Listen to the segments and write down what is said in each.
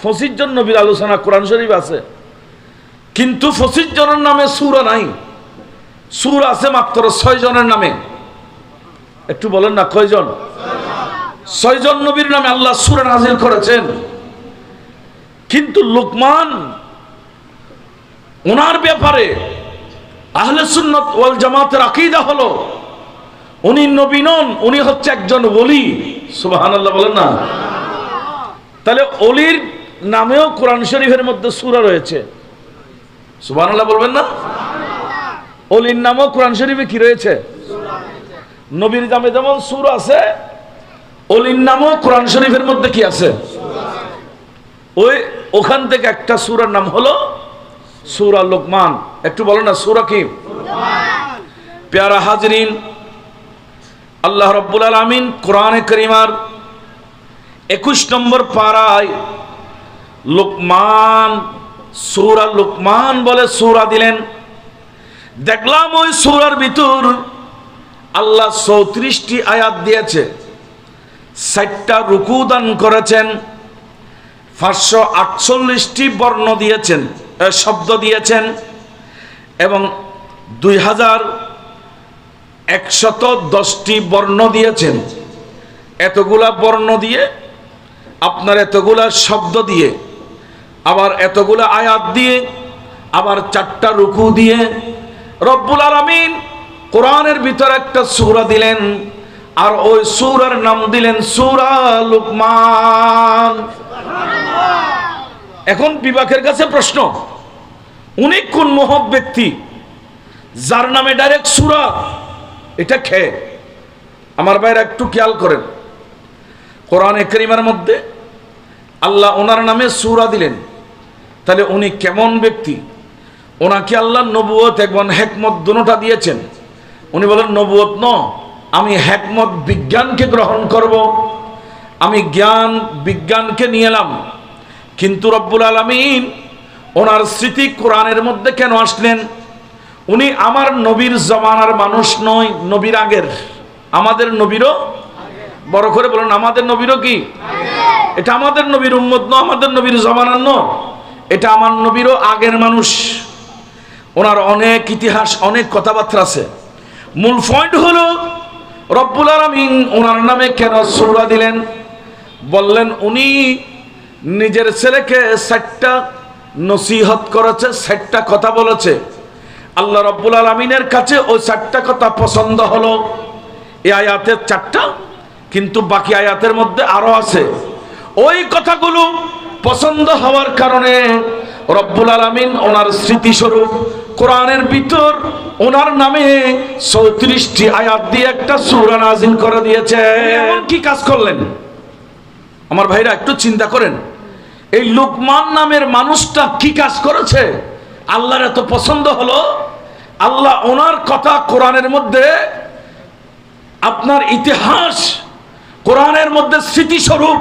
25 জন নবীর আলোচনা কোরআন শরীফ আছে, কিন্তু 25 জনের নামে সূরা নাই। সূরা আছে মাত্র 6 জনের নামে। একটু বলেন না কয়জন? 6 জন নবীর নামে আল্লাহ সূরা নাযিল করেছেন। কিন্তু লুকমান ওনার ব্যাপারে আহলে সুন্নাত ওয়াল জামাতের আকীদা হলো উনি নবী নন, উনি হচ্ছে একজন ওলি। সুবহানাল্লাহ বলেন না? তাহলে ওলির নামেও কোরআন শরীফের মধ্যে সূরা রয়েছে। সুবহানাল্লাহ বলবেন না? ওলির নামেও কোরআন শরীফে কি রয়েছে? নবীর নামে যেমন সূরা আছে, ওলির নামেও কোরআন শরীফের মধ্যে কি আছে? ওখান থেকে একটা সূরার নাম হলো সূরা লুকমান। একটু বলেন না সূরা কি? প্যারা হাজরিন, আল্লাহ রাব্বুল আলামিন কোরআনে কারীমার 21 নম্বর পারায় লুকমান, সূরা লুকমান বলে সূরা দিলেন। দেখলাম ওই সূরার ভিতর আল্লাহ 34টি আয়াত দিয়েছে, 60টা রুকু দান করেছেন, 548টি বর্ণ দিয়েছেন, শব্দ দিয়েছেন, এবং 2110টি বর্ণ দিয়েছেন। এতগুলা বর্ণ দিয়ে, আপনার এতগুলা শব্দ দিয়ে, আবার এতগুলা আয়াত দিয়ে, আবার 4টা রুকু দিয়ে রব্বুল আলামিন কোরআনের ভিতর একটা সূরা দিলেন, আর ওই সূরার নাম দিলেন সূরা লুকমান। এখন বিবেকের কাছে প্রশ্ন, উনি কোন মহৎ ব্যক্তি যার নামে ডাইরেক্ট সূরা? এটা খেয়ে আমার ভাইরা একটু খেয়াল করেন, কোরআনে কারীমের মধ্যে আল্লাহ ওনার নামে সূরা দিলেন, তাহলে উনি কেমন ব্যক্তি? ওনাকে আল্লাহ নবুয়ত এবং হিকমত দুটোটা দিয়েছেন। উনি বলেন নবুয়ত ন, আমি হিকমত বিজ্ঞানকে গ্রহণ করব, আমি জ্ঞান বিজ্ঞানকে নিয়ে এলাম। কিন্তু রব্বুল আলামিন ওনার স্মৃতি কোরআনের মধ্যে কেন আসলেন? উনি আমার নবীর জমানার মানুষ নয়, নবীর আগের। আমাদের নবীরও, বড় করে বলেন, আমাদের নবীরও কি? এটা আমাদের নবীর উম্মত ন, আমাদের নবীর জমানার ন, এটা আমার নবীরও আগের মানুষ। ওনার অনেক ইতিহাস, অনেক কথাবার্তা আছে। মূল পয়েন্ট হলো রব্বুল আলামিন ওনার নামে কেন সূরা দিলেন? বললেন উনি নিজের ছেলেকে 60টা নসিহত করেছে, 60টা কথা বলেছে। আল্লাহ রাব্বুল আলামিনের কাছে ওই 60টা কথা পছন্দ হলো। এই আয়াতের 4টা, কিন্তু বাকি আয়াতের মধ্যে আরো আছে। ওই কথাগুলো পছন্দ হওয়ার কারণে রব্বুল আলামিন ওনার স্মৃতিস্বরূপ কোরআনের ভিতর ওনার নামে 34টি আয়াত দিয়ে একটা সূরা নাযিল করে দিয়েছে। এমন কি কাজ করলেন আমার ভাইরা? একটু চিন্তা করেন, এই লুকমান নামের মানুষটা কি কাজ করেছে আল্লাহর এত পছন্দ হলো? আল্লাহ ওনার কথা কোরআনের মধ্যে, আপনার ইতিহাস কোরআনের মধ্যে স্মৃতিস্বরূপ,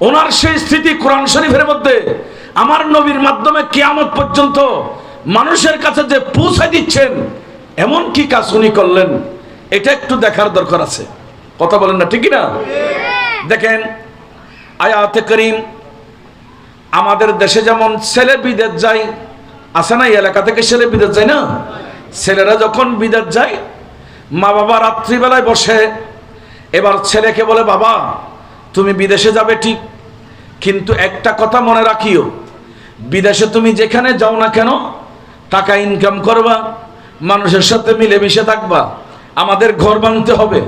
ওনার সেই স্মৃতি কোরআন শরীফের মধ্যে আমার নবীর মাধ্যমে কিয়ামত পর্যন্ত মানুষের কাছে যে পৌঁছে দিচ্ছেন, এমন কি কাজ উনি করলেন? এটা একটু দেখার দরকার আছে। কথা বলেন না, ঠিক না? দেখেন আয়াতে কারীম, আমাদের দেশে যেমন ছেলে বিদেশ যায়, আছে না? এই এলাকা থেকে ছেলে বিদেশ যায় না? ছেলেরা যখন বিদেশ যায়, মা বাবা রাত্রিবেলায় বসে, এবার ছেলেকে বলে, বাবা তুমি বিদেশে যাবে ঠিক, কিন্তু একটা কথা মনে রাখিও, বিদেশে তুমি যেখানে যাও না কেন টাকা ইনকাম করবা, মানুষের সাথে মিলেমিশে থাকবা, আমাদের ঘর বানাতে হবে,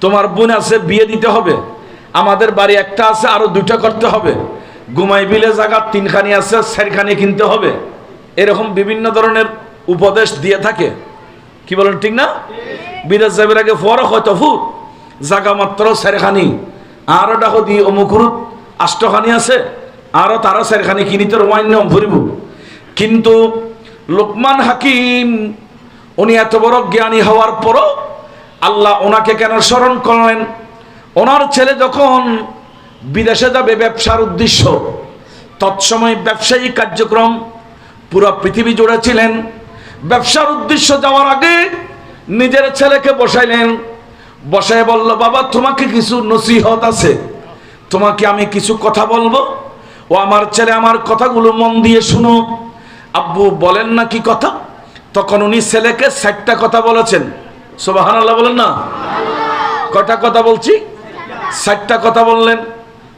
তোমার বোন আছে বিয়ে দিতে হবে, আমাদের বাড়ি একটা আছে আরো 2টা করতে হবে, ঘুমাই বিলে জায়গা 3খানি আছে 4খানি কিনতে হবে। এরকম বিভিন্ন ধরনের উপদেশ দিয়ে থাকে। কি বলেন, ঠিক না? বিদেশ যাবার আগে ফরক হয়তো ফুট জায়গা মাত্র 4খানি, আরো ডাকো দি অমুকুরুত 8খানি আছে, আরো তারা 4খানি কিনিতে রোমান্য ভরিব। কিন্তু লুকমান হাকিম উনি এত বড় জ্ঞানী হওয়ার পরও আল্লাহ ওনাকে কেন স্মরণ করলেন? ওনার ছেলে যখন বিদেশে যাবে ব্যবসার উদ্দেশ্য, তৎসময় ব্যবসায়ী কার্যক্রম পুরো পৃথিবী জুড়ে ছিলেন। ব্যবসার উদ্দেশ্য যাওয়ার আগে নিজের ছেলেকে বসাইলেন, বসায় বলল, বাবা তোমাকে কিছু নসিহত আছে, তোমাকে আমি কিছু কথা বলবো, ও আমার ছেলে, আমার কথাগুলো মন দিয়ে শুনো। আব্বু বলেন না কি কথা? তখন উনি ছেলেকে 60টা কথা বলেছেন। সুবহানাল্লাহ বলেন না? কয়টা কথা বলছি? 60টা কথা বললেন।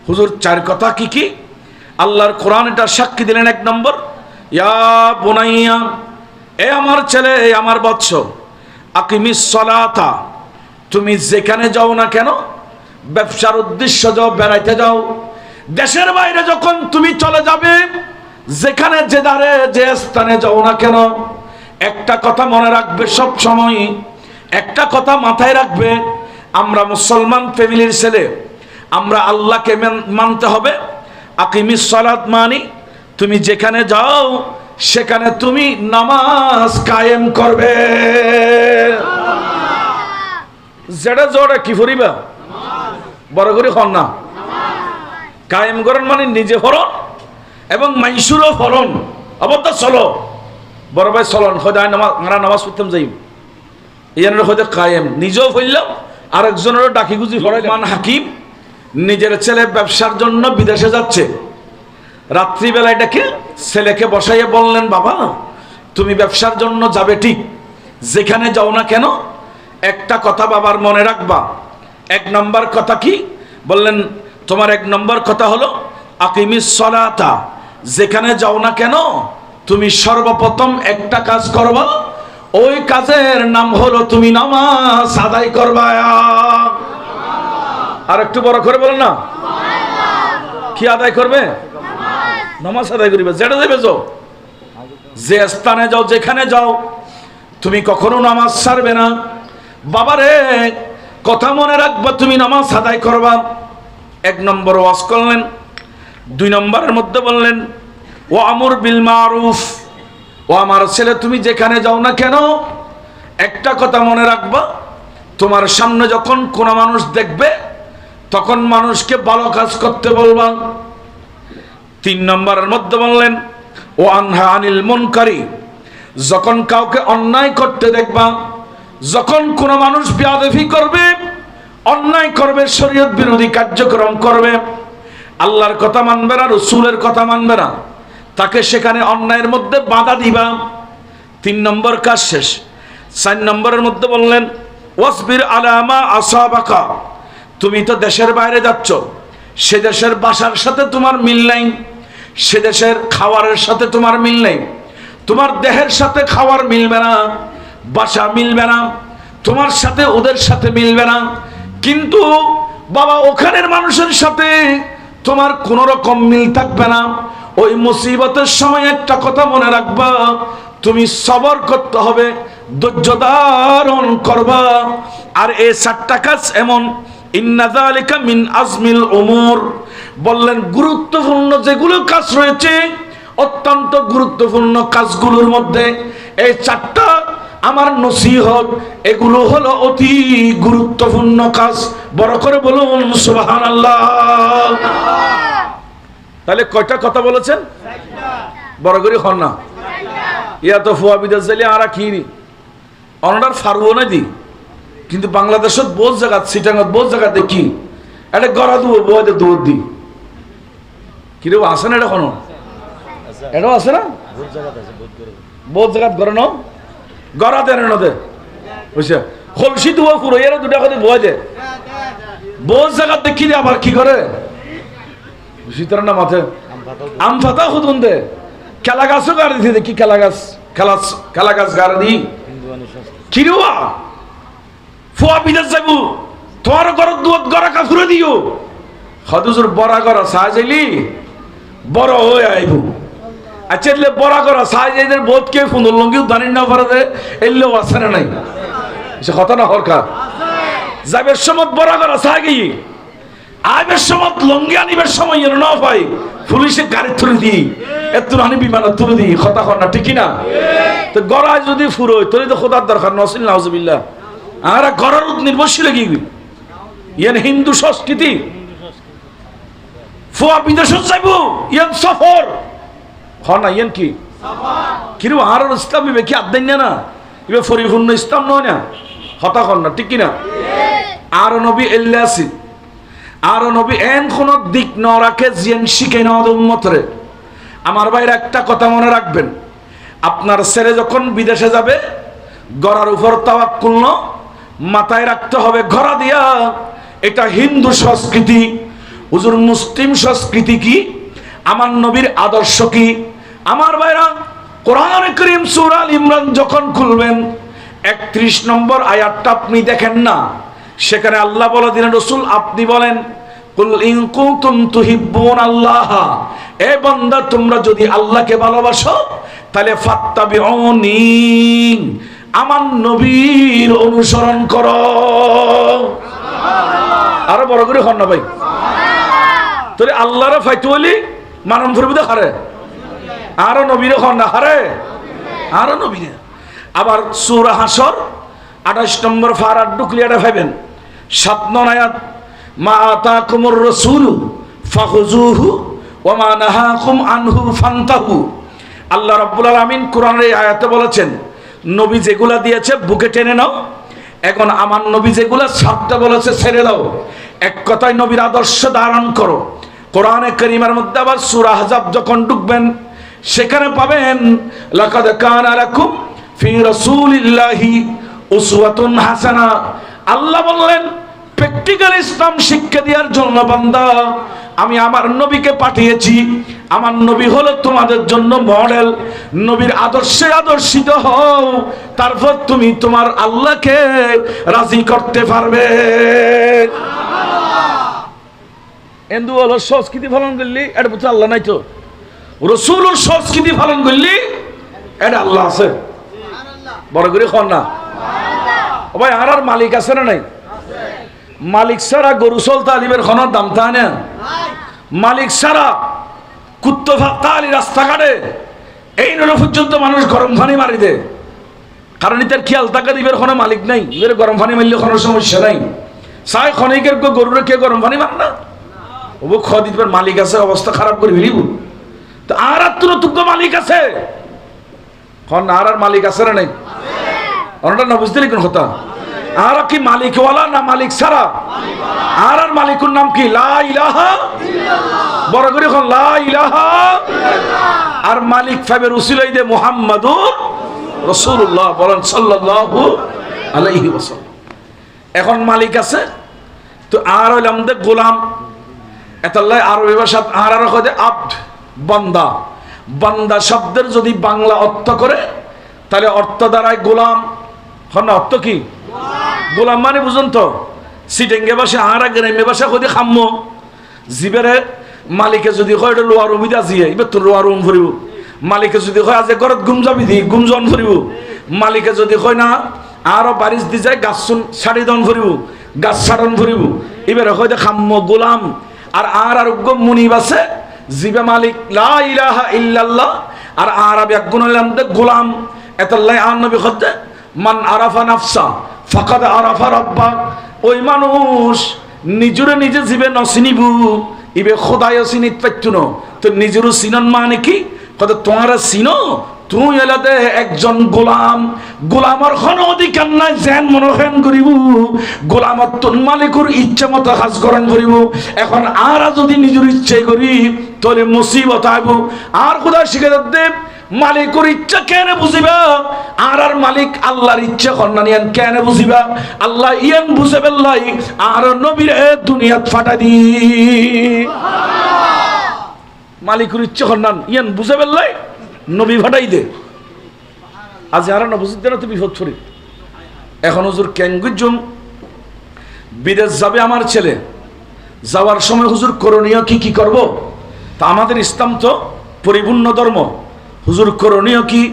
হুজুর 4 কথা কি কি? আল্লাহর কোরআন এটা সাক্ষী দিলেন। 1 নম্বর, ইয়া বুনাইয়া, এ আমার ছেলে, এ আমার বৎস, আকিমিস সালাতা, তুমি যেখানে যাও না কেন, ব্যবসার উদ্দেশ্য যাও, বেড়াইতে যাও, দেশের বাইরে যখন তুমি চলে যাবে, যেখানে যে দ্বারে যে স্থানে যাও না কেন, একটা কথা মনে রাখবে সব সময়, একটা কথা মাথায় রাখবে। আমরা মুসলমান ফ্যামিলির ছেলে, আমরা আল্লাহকে মানতে হবে। আকিমিস সালাত মানি তুমি যেখানে যাও সেখানে তুমি নামাজ কায়েম করবে। যেটা জোরে কি ফরিবা বড় করে হন না, কায়েম করেন মানে নিজে ফরন এবং মাইসুরও ফরন। আবার তো চলো বড় ভাই চলন খোদায় নামাজ, আমরা নামাজ পড়তাম যাই, ইয়ানের হয়তো কায়েম নিজেও ফেললাম, আরেকজনেরও ডাকি গুজি ফরাই। মান হাকিম নিজের ছেলে ব্যবসার জন্য বিদেশে যাচ্ছে, রাত্রিবেলায় ডেকে ছেলেকে বসাইয়ে বললেন, বাবা তুমি ব্যবসার জন্য যাবে ঠিক, যেখানে যাও না কেন একটা কথা বাবার মনে রাখবা। 1 নম্বর কথা কি বললেন? তোমার 1 নম্বর কথা হলো আকিমিস সালাতা, যেখানে যাও না কেন তুমি সর্বপ্রথম একটা কাজ করবা, ওই কাজের নাম হলো তুমি নামাজ আদায় করবা। আর একটু বড় করে বলেন না, কি আদায় করবে? নামাজ আদায় করিবে। যেটা দেবে যাও, যে স্থানে যাও, যেখানে যাও, তুমি কখনো নামাজ ছাড়বে না। বাবারে কথা মনে রাখবা, তুমি নামাজ আদায় করবা। 1 নম্বর ওয়াজ করলেন। 2 নম্বরের মধ্যে বললেন ও আমর বিল মারুফ, ও আমার ছেলে তুমি যেখানে যাও না কেন একটা কথা মনে রাখবা, তোমার সামনে যখন কোনো মানুষ দেখবে তখন মানুষকে ভালো কাজ করতে বলবা। 3 নম্বরের মধ্যে বললেন ও আনহা আনিল মুনকারি, যখন কাউকে অন্যায় করতে দেখবা, যখন কোনো মানুষ বেয়াদবি করবে, অন্যায় করবে, শরীয়ত বিরোধী কার্যক্রম করবে, আল্লাহর কথা মানবে না, রাসূলের কথা মানবে না, তাকে সেখানে অন্যায়ের মধ্যে বাধা দিবা। 3 নম্বর কাজ শেষ। 4 নম্বরের মধ্যে বললেন ওয়াসবির আলা মা আসাবাকা, তুমি তো দেশের বাইরে যাচ্ছ, সে দেশের ভাষার সাথে তোমার মিল নাই, সে দেশের খাবারের সাথে তোমার মিল নেই, তোমার দেহের সাথে খাওয়ার মিলবে না, ভাষা মিলবে না, তোমার সাথে ওদের সাথে মিলবে না, কিন্তু বাবা ওখানের মানুষের সাথে তোমার কোনো রকম মিল থাকবে না। ওই মুসিবতের সময় একটা কথা মনে রাখবা, তুমি সবর করতে হবে, ধৈর্য ধারণ করবা। আর এই 4টা কাজ এমন, ইন্না যালিকা মিন আজমিল উমুর, বললেন গুরুত্বপূর্ণ যেগুলো কাজ রয়েছে, অত্যন্ত গুরুত্বপূর্ণ কাজগুলোর মধ্যে এই 4টা আমার নসিহত, এগুলো হলো অতি গুরুত্বপূর্ণ কাজ। বড় করে বলুন সুবহানাল্লাহ। তাহলে কয়টা কথা বলেছেন? বড় করে হন না, ইয়া তো ফুয়া বিদেশ যাইলে আর কি অনার ফারুও না দি, কিন্তু বাংলাদেশত বহুত জায়গা, সিটাঙ্গত বহুত জায়গাতে কি এটা গড়া দিব বইতে দৌড় দি কিরকম আছে না, এটা কোনো এটাও আছে না, বহুত জায়গাত গড়ে ন গড়া দেন নদে বুঝছে, খলসি দুয়া পুরো এর 2 টাকা দিয়ে বয় দে, বহুত জায়গাত দেখি আবার কি করে শীতের না মাথে আম ফাতা খুদুন দে, খেলা গাছও গাড়ি দিয়ে দেখি, খেলা গাছ খেলা গাছ গাড়ি দি কিরুয়া ফুয়া বিদেশ যাবো, তোমার ঘর দুধ গড়া কাফুরে দিও, হদুজুর বড়া করা সাহায্যলি বড় হয়ে আইব। আচ্ছা এলে বড়া করা সাহায্যের বোধ কে ফুন্দর লঙ্গিও দানির না পারে এলেও আছে না নাই, সে কথা না হরকার যাবের সময় বড়া করা সাহায্য আইবের সময় লঙ্গি আনিবের সময় না পাই পুলিশে গাড়ি তুলে দিই, এত আনি বিমানে তুলে দিই, কথা কর না ঠিক না? তো গড়ায় যদি ফুরোয় তোর তো খোদার দরকার নসিল নাউজুবিল্লাহ। আর গড়ার নির্ভরশীল কি ইয়ান হিন্দু সংস্কৃতি, ফুয়া বিদেশত যাইব ইয়ান সফর হ না, ইয়ান কি কিরু আর ইসলাম ইবে কি আদান না, ইবে পরিপূর্ণ ইসলাম নয় না, হতা কর না ঠিক কিনা? আর নবী এল্লাসি আর নবী এন কোন দিক ন রাখে জিয়ান শিখে না উম্মতরে। আমার ভাইরা একটা কথা মনে রাখবেন, আপনার ছেলে যখন বিদেশে যাবে গড়ার উপর তাওয়াক্কুল ন মাথায় রাখতে হবে ঘোড়া দিয়া। এটা হিন্দু সংস্কৃতি, হুজুর মুসলিম সংস্কৃতি কি, আমার নবীর আদর্শ কি? আমার ভাইরা কোরআন কারীম সূরা আল ইমরান যখন খুলবেন 31 নম্বর আয়াতটা আপনি দেখেন না, সেখানে আল্লাহ বলে দিলেন রাসূল আপনি বলেন কুল ইন কুনতুম তুহিব্বুনাল্লাহ, এ বান্দা তোমরা যদি আল্লাহকে ভালোবাসো তাহলে ফাত্তাবিউনি, আমার নবীর অনুসরণ করো। আরো বড় করে হন না ভাই, তাহলে আল্লাহর ফাইতে বলি মানন ফুরবিদে হারে, আরো নবীর হন না হারে, আরো নবীর। আবার সূরা হাসর 28 নম্বর ফারাত ঢুকলিয়াটা ভাবেন 7 নং আয়াত, মা আতাকুমুর রাসূলু ফাখুযুহু ওয়া মা নাহাকুম আনহু ফান্তাহু। আল্লাহ রাব্বুল আলামিন কোরআনের এই আয়াতে বলেছেন নবী যেগুলা দিয়েছে বুকে টেনে নাও, এখন আমার নবী যেগুলা ছাড়তে বলেছে ছেড়ে দাও। এক কথায় নবীর আদর্শ ধারণ করো। কোরআনে কারীমের মধ্যে আবার সূরা আহজাব যখন ঢুকবেন সেখানে পাবেন লাকাদ কানা লাকুম ফি রাসূলিল্লাহি উসওয়াতুন হাসানা। আল্লাহ বললেন প্র্যাকটিক্যাল ইসলাম শিক্ষা দেওয়ার জন্য বান্দা আমি আমার নবীকে পাঠিয়েছি। আমার নবী হলো তোমাদের জন্য মডেল। নবীর আদর্শে আদর্শিত হও, তারপর তুমি তোমার আল্লাহকে রাজি করতে পারবে। হিন্দু হলো সংস্কৃতি পালন করলি এটা বুঝতে আল্লাহ নাই, তো রসুলের সংস্কৃতি পালন করলি এটা আল্লাহ আছে। বড় করে খন না ভাই, আর মালিক আছে না নাই? মালিক ছাড়া গরু চলতা দিবের খনার দাম তা না, মালিক ছাড়া কুত্তো ফাঁকালি রাস্তাঘাটে এই নল পর্যন্ত মানুষ গরম পানি মারি দে, কারণ এটার খেয়াল টাকা দিবের কোনো মালিক নাই। এবার গরম পানি মারলে কোনো সমস্যা নাই। চাই খনিকের গরুরে কে গরম পানি মার না, ওবু খ দিবার মালিক আছে, অবস্থা খারাপ করে ফেলিব। তো আর তুগ্য মালিক আছে, খন আর মালিক আছে না নাই? অনটা না বুঝতে কোন কথা। আর কি মালিকওয়ালা না মালিক ছাড়া? আর মালিকুর নাম কি? লা ইলাহা ইল্লাল্লাহ। বড় করে খন লা ইলাহা ইল্লাল্লাহ। আর মালিক ফাইবের উসিলাই দে মুহাম্মাদুর রাসূলুল্লাহ বলেন সাল্লাল্লাহু আলাইহি ওয়াসাল্লাম। এখন মালিক আছে তো আর হইলাম দে গোলাম। এতাল্লাহ আরবি ভাষা আর কয় আব্দ, বান্দা। বান্দা শব্দের যদি বাংলা অর্থ করে তাহলে অর্থ দাঁড়ায় গোলাম। হন অর্থ কি? গোলাম মানে বুঝুন তো, সিটেঙ্গে ভাষা আর গ্রাম্য ভাষা কদি খাম্য জিবেরে মালিকে যদি কয় এটা লোয়ার উমিদা জিয়ে এবার তোর লোয়ার উম ফুরিব। মালিকে যদি কয় আজ ঘরত গুম যাবি দি গুম জন ফুরিব। মালিকে যদি কয় না আরো বারিশ দি যায় গাছ শাড়ি দন ফুরিব, গাছ ছাড়ন ফুরিব। এবারে হয়তো খাম্য গোলাম। আর মুনিব আছে জিবে মালিক লা ইলাহা ইল্লাল্লাহ। আর আরবি একগুণ হইলাম গোলাম। এতাল্লাই আর নবী খদ্দে মান আরাফা নাফসা ফাকাদ আরাফা রাব্বা। ওই মানুষ নিজরে নিজে জিবে নচিনিব ইবে খোদায় চিনিত পাইতো ন। তো নিজেরও চিনন মানে কি কত তোমার চিনো তুই এলাতে একজন গোলাম। গোলামর কোনো অধিকার নাই যেন মনোহেন করিব, গোলামত তোর মালিকুর ইচ্ছা মতো কাজ করণ করিব। এখন আর যদি নিজের ইচ্ছাই করি তাহলে মুসিবত আইব। আর খোদা শিখে দেব মালিকুর ইচ্ছা কেন বুঝিবা? আর মালিক আল্লাহর ইচ্ছা কন্যানিয়ান কেন বুঝিবা? আল্লাহ ইয়ান বুঝে বেল্লাই আর নবীর দুনিয়াত ফাটা দি মালিকুর ইচ্ছা কন্যান ইয়ান বুঝে বেল্লাই নবী ফাটাই দে। আজ আর না বুঝতে না তো বিপদ ছড়ি। এখন হুজুর ক্যাঙ্গুজুম বিদেশ যাবে আমার ছেলে, যাওয়ার সময় হুজুর করণীয় কি কি করব? তা আমাদের ইসলাম তো পরিপূর্ণ ধর্ম। হুজুর করণীয় কি?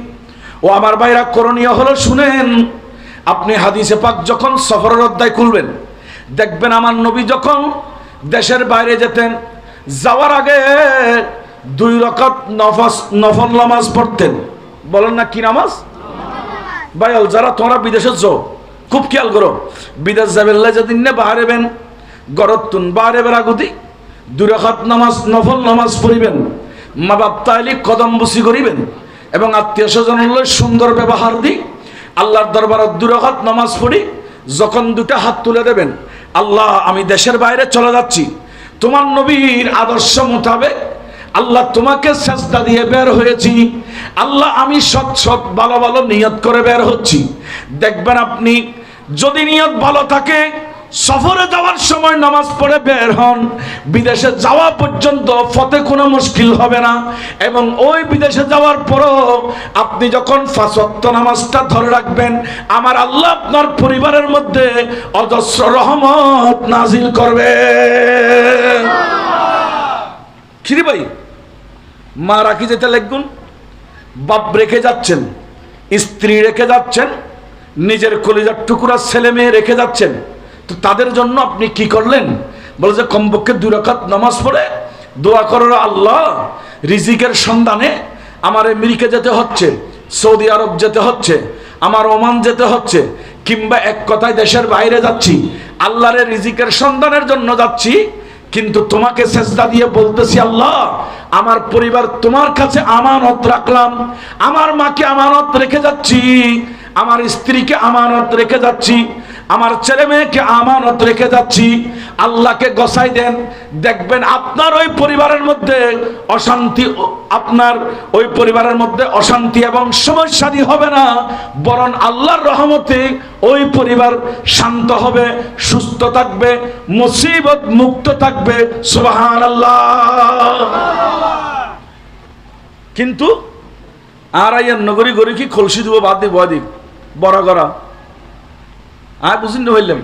ও আমার ভাইরা করণীয় হলো শুনেন। আপনি হাদিসে পাক যখন সফরের অধ্যায় খুলবেন দেখবেন আমার নবী যখন দেশের বাইরে যেতেন যাওয়ার আগে 2 রাকাত নফল নামাজ পড়তেন। বলেন না কি নামাজ? ভাই যারা তোমরা বিদেশে যাও খুব খেয়াল করো, বিদেশ যাবেন যেদিন না বাহারেবেন গরতুন বাহারে বেড়াগুতি 2 রাকাত নামাজ নফল নামাজ পড়িবেন। মা বাপ তাইলে কদম বুসি করিবেন এবং আত্মীয় স্বজন সুন্দর ব্যবহার দি আল্লাহর দরবারে 2 রাকাত নামাজ পড়ি। যখন 2টা হাত তুলে দেবেন আল্লাহ আমি দেশের বাইরে চলে যাচ্ছি, তোমার নবীর আদর্শ মোতাবেক আল্লাহ তোমাকে সেজদা দিয়ে বের হয়েছি, আল্লাহ আমি সৎ সৎ ভালো ভালো নিয়ত করে বের হচ্ছি। দেখবেন আপনি যদি নিয়ত ভালো থাকে, সফরে যাওয়ার সময় নামাজ পড়ে বের হন, বিদেশে যাওয়া পর্যন্ত পথে কোনো মুশকিল হবে না। এবং ওই বিদেশে যাওয়ার পরও আপনি যখন 5 ওয়াক্ত নামাজটা ধরে রাখবেন, আমার আল্লাহ আপনার পরিবারের মধ্যে অজস্র রহমত নাজিল করবে। খিরি ভাই, মা রাখি যেতে লাগুন, বাপ রেখে যাচ্ছেন, স্ত্রী রেখে যাচ্ছেন, নিজের কলিজার টুকরা ছেলে মেয়ে রেখে যাচ্ছেন, তো তাদের জন্য আপনি কি করলেন? বলে যে কমপক্ষে 2 রাকাত নামাজ পড়ে দোয়া করো, আল্লাহ রিজিকের সন্ধানে আমার আমেরিকা যেতে হচ্ছে, সৌদি আরব যেতে হচ্ছে, আমার ওমান যেতে হচ্ছে, কিংবা এক কথায় দেশের বাইরে যাচ্ছি, আল্লাহর রিজিকের সন্ধানের জন্য যাচ্ছি, কিন্তু তোমাকে সেজদা দিয়ে বলতেছি আল্লাহ আমার পরিবার তোমার কাছে আমানত রাখলাম, আমার মাকে আমানত রেখে যাচ্ছি, আমার স্ত্রীকে আমানত রেখে যাচ্ছি, আমার ছেলে মেয়েকে আমানত রেখে যাচ্ছি। আল্লাহকে গসাই দেন, দেখবেন আপনার ওই পরিবারের মধ্যে অশান্তি, আপনার ওই পরিবারের মধ্যে অশান্তি এবং সমস্যাদি হবে না, বরং আল্লাহর রহমতে ওই পরিবার শান্ত হবে, সুস্থ থাকবে, মুসিবত মুক্ত থাকবে। সুবহানাল্লাহ। কিন্তু আর আইয়ার নগরী গরি কি খলসি দিব, বাদ দিব, বড় করা আর বুঝিন না হইলাম,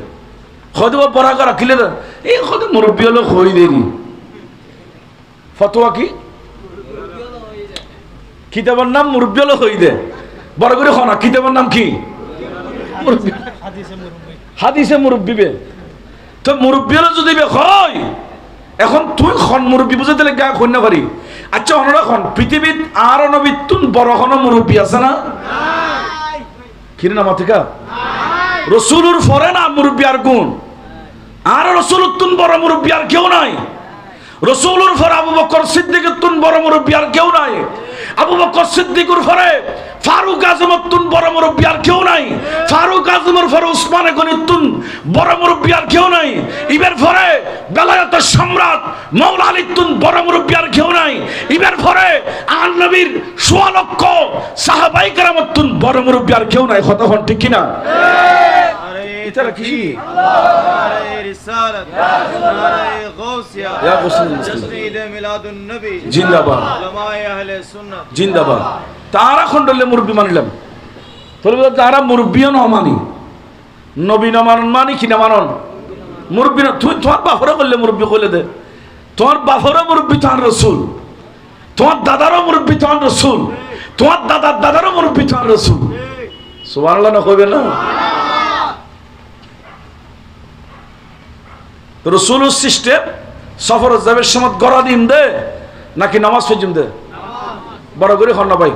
হয়তো পড়া করা কিলে এই হয়তো মুরব্বী হলো হই দেরি ফতোয়া কি কিতাবের নাম মুরব্বী হলো হই দে, বড় করে হনা কিতাবের নাম কি হাদিসে মুরব্বী বে, তো মুরব্বী হলো যদি বে হয়, এখন তুই খন মুরব্বী বুঝে দিলে গা কন্যা পারি। আচ্ছা অনরা খন পৃথিবীত আরো নবী তুন বড় হন মুরব্বী আছে না? কিরে না মাথিকা রসুলুর ফরে না মুরব্বী আর গুণ, আর রসুলুর তুন বড় মুরব্বী আর কেউ নাই। রসুলুর ফরে আবু বকর সিদ্দিকের তুন বড় মুরব্বী আর কেউ নাই। আবু বকর সিদ্দিকুর ফরে ফারুক আজমের তুন বড় মুরব্বী আর কেউ নাই। ফারুক আজমের ফরে উসমান গনির তুন বড় মুরব্বী আর কেউ নাই। ইবের ফরে বেলায়েতের সম্রাট মাওলা আলীর তুন বড় মুরব্বী আর কেউ নাই। ইবের ফরে আর নবীর ১৬ লক্ষ সাহাবায়ে কেরামের তুন বড় মুরব্বী আর কেউ নাই। কথা হন ঠিক কিনা? এটা কি নারে রিসালাত, নারে গাউসিয়া, ইয়া মুসলিম তাসদীদ মিলাদুন নবী জিন্দাবাদ, উলামায়ে আহলে সুন্নাত জিন্দাবাদ। তারা খন্ডলে মুরব্বী মানিলাম, তবে তারা মুরব্বীও না মানি, নবী না মানন, মানি কি না মানন মুরব্বী না। তুই তোমার বাপরা করলে মুরব্বী কইলে দে, তোমার বাপরা মুরব্বী তার রাসূল, তোমার দাদারও মুরব্বী তার রাসূল, তোমার দাদার দাদারও মুরব্বী তার রাসূল। সুবহানাল্লাহ না কইবে না? রসুলের সিস্টেম সফর যাবের সময় গড়া দিন দে নাকি নামাজ পর্যম দে, বড় করে হন না ভাই।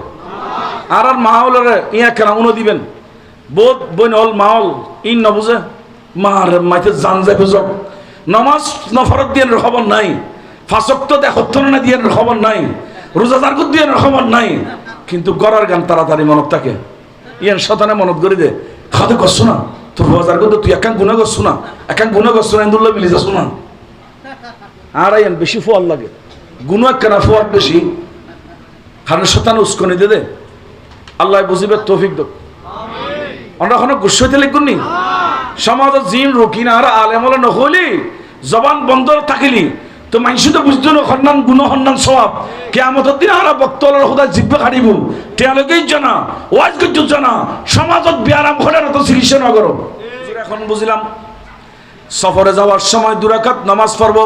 আর মাহলের ইয়া কেন উনো দিবেন বোধ বইন হল মাহল ইন না বুঝে মার মাইতে জান যাবে যোগ নামাজ নফরত দিয়ে খবর নাই, ফাঁসক্ত দেখত্তর না দিয়ে খবর নাই, রোজাদার দিয়ে খবর নাই, কিন্তু গড়ার গান তাড়াতাড়ি মনত থাকে। ইয়ান শতানে মনত করে দে খাতে করছো না তোর বাজার করতে, তুই একান গুণা করছো না, একান গুণা করছো না, ইন্দুল্লাহ মিলি যাচ্ছ না। আর আইন বেশি ফোয়ার লাগে, গুণা কেনা ফোয়ার বেশি, কারণ শতানে উস্কনি দে দে। আল্লাহ বুঝিবে তৌফিক দো। আমরা কোনো গুসইতে লিখুননি সমাজত জিন রকিন আর আলেমলে নহলি জবান বন্ধ থাকিলি তো মানুষ তো বুঝতো না সন্ধান গুণ সন্ধান সবাব কিয়ামতের দিন আর বক্তলৰ সদায় জিব্বা কাটিব, তেওঁলোকেই জানা ওয়াজ করতে জানা সমাজত বিয়ারাম করে তো চিকিৎসা নগর। এখন বুঝলাম সফরে যাওয়ার সময় 2 রাকাত নামাজ পড়ব,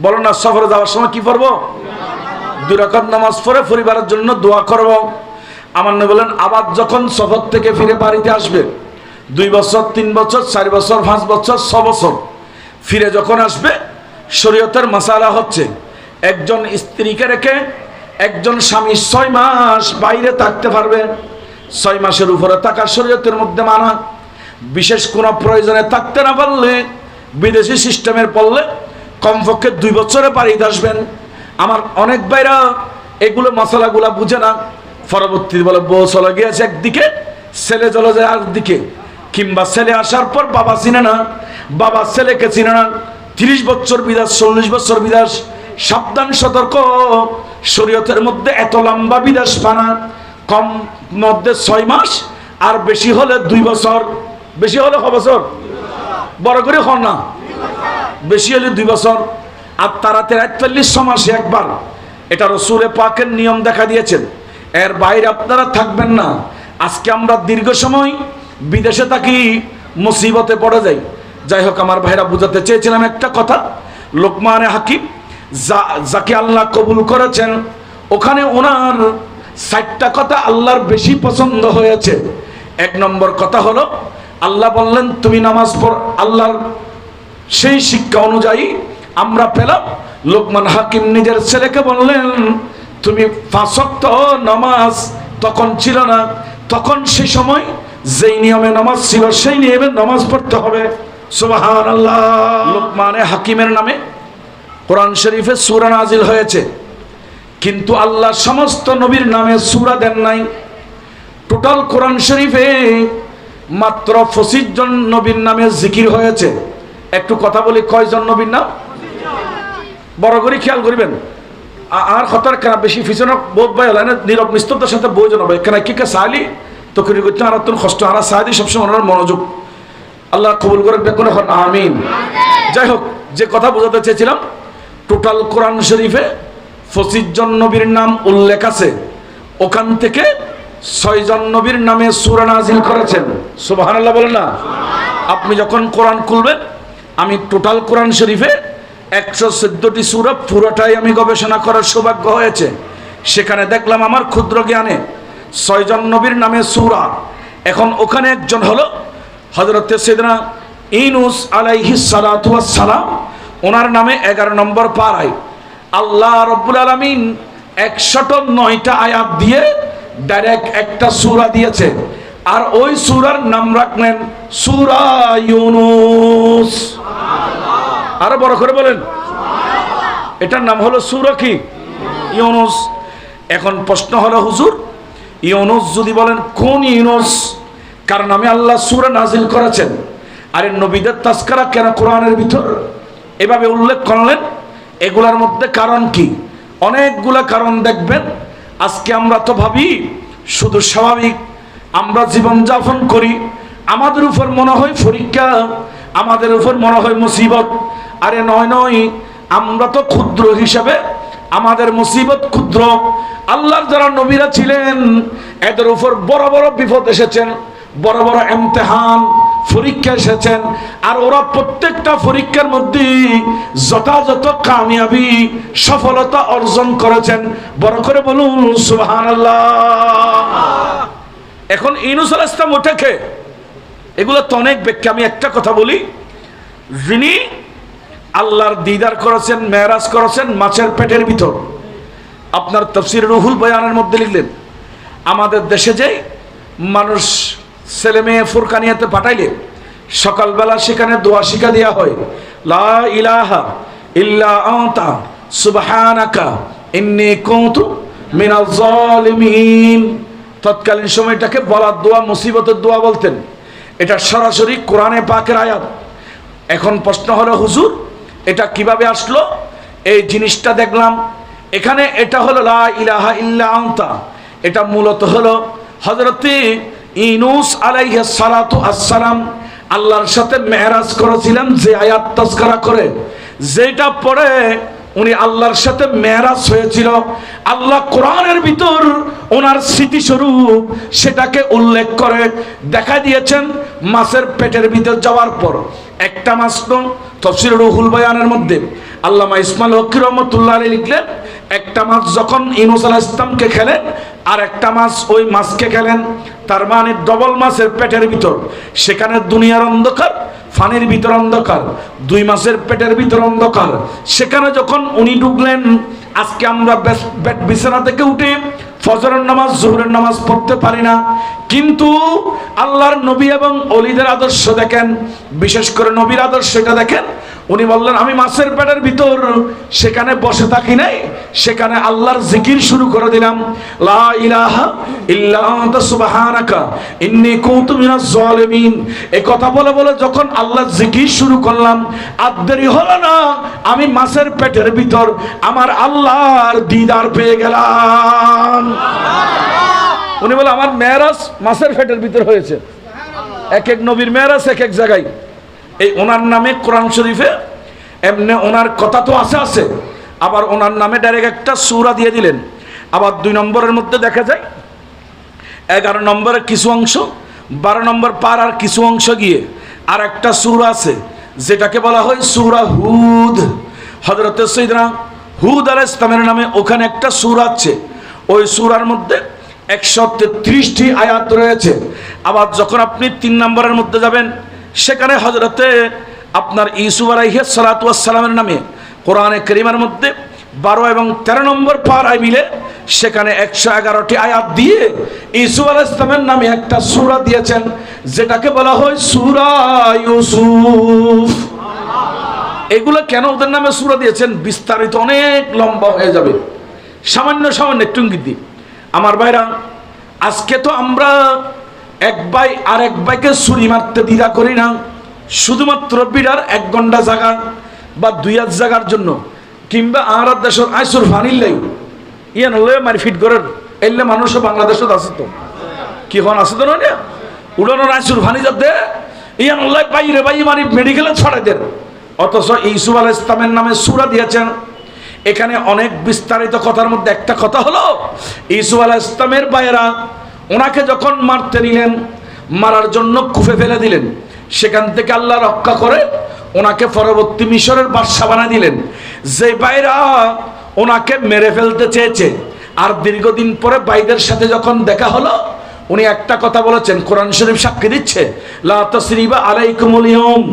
বলো না সফরে যাওয়ার সময় কি পড়ব? 2 রাকাত নামাজ পড়ে পরিবারের জন্য দোয়া করব। আমার নবী বলেন আবার যখন সফর থেকে ফিরে বাড়িতে আসবে 2 বছর 3 বছর 4 বছর 5 বছর 6 বছর ফিরে যখন আসবে, শরীয়তের মাসালা হচ্ছে একজন স্ত্রীকে রেখে একজন স্বামী 6 মাস বাইরে থাকতে পারবে। 6 মাসের উপরে থাকা শরীয়তের মধ্যে মানা। বিশেষ কোনো প্রয়োজনে থাকতে না পারলে বিদেশি সিস্টেমের পড়লে কমপক্ষে 2 বছরে বাড়িতে আসবেন। আমার অনেক ভাইরা এগুলো মশলাগুলা বুঝে না, পরবর্তী বলে বউ চলে গিয়েছে একদিকে, ছেলে চলে যায় একদিকে, কিংবা ছেলে আসার পর বাবা চিনে না, বাবা ছেলেকে চিনে না, 30 বছর বিদেশ, 40 বছর বিদেশ। সাবধান, সতর্ক। শরীয়তের মধ্যে এত লম্বা বিদেশ পানা, কম মধ্যে 6 মাস, আর বেশি হলে 2 বছর। বেশি হলে ক বছর? বড় করে হন না, বেশি হলে 2 বছর। আর তাড়াতাড়ি 43 মাসে একবার। এটা রসুলে পাকের নিয়ম দেখা দিয়েছেন, এর বাইরে আপনারা থাকবেন না। আজকে আমরা দীর্ঘ সময় বিদেশে থাকি, মুসিবতে পড়ে যাই। যাই হোক, আমার ভাইরা বুঝাতে চেয়েছিলাম একটা কথা, লোকমানে হাকিম যাকে আল্লাহ কবুল করেছেন, ওখানে ওনার 60টা কথা আল্লাহর বেশি পছন্দ হয়েছে। 1 নম্বর কথা হলো, আল্লাহ বললেন তুমি নামাজ পড়। আল্লাহর সেই শিক্ষা অনুযায়ী আমরা পেলাম, লোকমান হাকিম নিজের ছেলেকে বললেন তুমি 5 ওয়াক্ত নামাজ, তখন ছিল না, তখন সে সময় যেই নিয়মে নামাজ ছিল সেই নিয়মে নামাজ পড়তে হবে। সুবহানাল্লাহ। লোকমানে হাকিমের নামে কোরআন শরীফে সূরা নাজিল হয়েছে, কিন্তু আল্লাহ সমস্ত নবীর নামে সূরা দেন নাই। টোটাল কোরআন শরীফে মাত্র 25 জন নবীর নামে জিকির হয়েছে। একটু কথা বলি, কয়জন নবীর নাম? বড় করে খেয়াল করবেন। আর খতর কেন বেশি ফিসন বোধ ভাই হলে নীরব নিস্তব্ধতার সাথে বইজন হবে কেন কি সাহালি তো করি করতে আর তোর কষ্ট আর সাহায্য সবসময় ওনার মনোযোগ আল্লাহ কবুল করে বেকুন এখন আমিন। যাই হোক, যে কথা বোঝাতে চেয়েছিলাম, টোটাল কোরআন শরীফে 25 জন নবীর নাম উল্লেখ আছে, ওখান থেকে 6 জন নবীর নামে সূরা নাজিল করেছেন। সুবহানাল্লাহ বলেন না? আপনি যখন কোরআন খুলবেন, আমি টোটাল কোরআন শরীফে 114টি সূরা পুরোটাই আমি গবেষণা করার সৌভাগ্য হয়েছে। সেখানে দেখলাম আমার ক্ষুদ্র জ্ঞানে 6 জন নবীর নামে সূরা। এখন ওখানে একজন হলো হযরতে সাইয়েদনা ইউনূস আলাইহিস সালাতু ওয়াস সালাম, ওনার নামে 11 নম্বর পারায় আল্লাহ রাব্বুল আলামিন 109টা আয়াত দিয়ে ডাইরেক্ট একটা সূরা দিয়েছে, আর ওই সূরার নাম রাখলেন সূরা ইউনূস। আরো বড় করে বলেন, এটার নাম হলো সূরা কি? ইউনূস। এখন প্রশ্ন হলো, হুজুর ইউনূস যদি বলেন কোন ইউনূস, কার নামে আল্লাহ সূরা নাজিল করেছেন? আরে নবীদের তাজকিরা কেন কোরআনের ভিতর এভাবে উল্লেখ করলেন? এগুলার মধ্যে কারণ কি? অনেকগুলা কারণ দেখবেন। আজকে আমরা তো ভাবি শুধু স্বাভাবিক আমরা জীবনযাপন করি, আমাদের উপর মনে হয় পরীক্ষা, আমাদের উপর মনে হয় মুসিবত। আরে নয় নয়, আমরা তো ক্ষুদ্র হিসাবে আমাদের মুসিবত ক্ষুদ্র। আল্লাহর যারা নবীরা ছিলেন এদের উপর বড় বড় বিপদ এসেছেন, বড় বড় ইমতিহান পরীক্ষা এসেছেন, আর ওরা প্রত্যেকটা পরীক্ষার মধ্যে যথাযথ কামিয়াবি সফলতা অর্জন করেছেন। বড় করে বলুন সুবহানাল্লাহ। এখন ইউনূস আলাইহিস সালাম ওঠেকে এগুলো তো অনেক ব্যাখ্যা। আমি একটা কথা বলি, যিনি আল্লাহর দিদার করেছেন, মেরাজ করেছেন মাছের পেটের ভিতর, আপনার তাফসীর রুহুল বয়ানের মধ্যে লিখলেন, আমাদের দেশে যে মানুষ ছেলে মেয়ে ফুরকানিয়াতে পাঠাইলে সকালবেলা সেখানে দোয়া শিক্ষা দেওয়া হয়, লা ইলাহা ইল্লা আনতা সুবহানাকা ইন্নী কুনতু মিনাজ জালিমিন। তৎকালীন সময়টাকে বলার দোয়া, মুসিবতের দোয়া বলতেন। এটা সরাসরি কোরআনে পাকের আয়াত। এখন প্রশ্ন হলো, হুজুর এটা কিভাবে আসলো? এই জিনিসটা দেখলাম এখানে, এটা হলো লা ইলাহা ইল্লা আনতা, এটা মূলত হলো হযরতে ইউনূস আলাইহিস সালাতু আসসালাম আল্লাহর সাথে মেরাজ করেছিলেন, যে আয়াত তাজকিরা করে, যেটা পড়ে উনি আল্লাহর সাথে মেরাজ হয়েছিল। আল্লাহ কোরআনের ভিতর ওনার স্মৃতিস্বরূপ সেটাকে উল্লেখ করে দেখা দিয়েছেন মাছের পেটের ভিতর যাওয়ার পর। একটা মাছ তো তাফসীর রুহুল বয়ানের মধ্যে আল্লামা ইসমাইল হকী রহমাতুল্লাহ আলাইহি লিখলেন, একটা মাছ যখন ইউনূস আলাইহিস সালামকে খেলেন আর একটা মাছ ওই মাছকে খেলেন, তার মানে ডবল মাছের পেটের ভিতর। সেখানে দুনিয়ার অন্ধকার, ফানির ভিতর অন্ধকার, 2 মাসের পেটের ভিতর অন্ধকার। সেখানে যখন উনি ঢুকলেন, আজকে আমরা বিছানা থেকে উঠে ফজরের নামাজ, জোহরের নামাজ পড়তে পারি না, কিন্তু আল্লাহর নবী এবং ওলিদের আদর্শ দেখেন, বিশেষ করে নবীর আদর্শ এটা দেখেন। উনি বললেন আমি মাছের পেটের ভিতর সেখানে বসে থাকি নাই, সেখানে আল্লাহর জিকির শুরু করে দিলাম, লা ইলাহা ইল্লা আনতা সুবহানাকা ইন্নী কুনতু মিনাজ জালিমিন। এই কথা বলে বলে যখন আল্লাহর জিকির শুরু করলাম, আর দেরি হলো না, আমি মাছের পেটের ভিতর আমার আল্লাহর দিদার পেয়ে গেলাম। উনি বলে আমার মেরাজ মাছের পেটের ভিতর হয়েছে। এক এক নবীর মেরাজ এক এক জায়গায়। এই ওনার নামে কোরআন শরীফে এমনি ওনার কথা তো আছে, আবার ওনার নামে ডাইরেক্ট একটা সূরা দিয়ে দিলেন। আবার 2 নম্বরের মধ্যে দেখা যায় 11 নম্বরের কিছু অংশ, 12 নম্বর পার আর কিছু অংশ গিয়ে আর একটা সূরা আছে যেটাকে বলা হয় সূরা হুদ। হযরত সাইয়েদনা হুদ আলাইহিস সালামের নামে ওখানে একটা সূরা আছে। ওই সূরার মধ্যে 133টি আয়াত রয়েছে। আবার যখন আপনি 3 নম্বরের মধ্যে যাবেন, সেখানে হযরতে আপনার ইউসুফ আলাইহিস সালাতু ওয়াস সালামের নামে কোরআনে কারীমের মধ্যে 12 এবং 13 নম্বর পারায় মিলে সেখানে 111টি আয়াত দিয়ে ইউসুফ আলাইহিস সালামের নামে একটা সূরা দিয়েছেন, যেটাকে বলা হয় সূরা ইউসুফ। এগুলো কেন ওদের নামে সূরা দিয়েছেন বিস্তারিত অনেক লম্বা হয়ে যাবে, সামান্য একটু ইঙ্গিত দিই। আমার ভাইরা, আজকে তো আমরা এক ভাই আর এক ভাইকে ছুরি মারতে দ্বিধা করি না, শুধুমাত্র বিড়ার 1 ঘন্টা জায়গা বা 2 হাত জায়গার জন্য, কিংবা আর দেশের আইসুর ফানির লাই ইয়ান হলে মারি ফিট করার এলে মানুষও বাংলাদেশত আছে তো, কি হন আছে তো না উড়ানোর আইসুর ফানি যাতে ইয়ান হলে বাইরে বাই মারি মেডিকেলে ছড়াই দেন। অথচ ইউসুফ আলাইহিস সালামের নামে সূরা দিয়েছেন। এখানে অনেক বিস্তারিত কথার মধ্যে একটা কথা হলো, ইউসুফ আলাইহিস সালামের ভাইয়েরা ওনাকে যখন মারতে নিলেন, মারার জন্য কুফে ফেলে দিলেন, সেখান থেকে আল্লাহ রক্ষা করে ওনাকে পরবর্তী মিশরের বাদশা বানিয়ে দিলেন। যে ভাইরা ওনাকে মেরে ফেলতে চেয়েছে, আর দীর্ঘদিন পরে ভাইদের সাথে যখন দেখা হলো, উনি একটা কথা বলেছেন, কোরআন শরীফ সাক্ষী দিচ্ছে, লা তাসরিবা আলাইকুমুল ইয়াউম।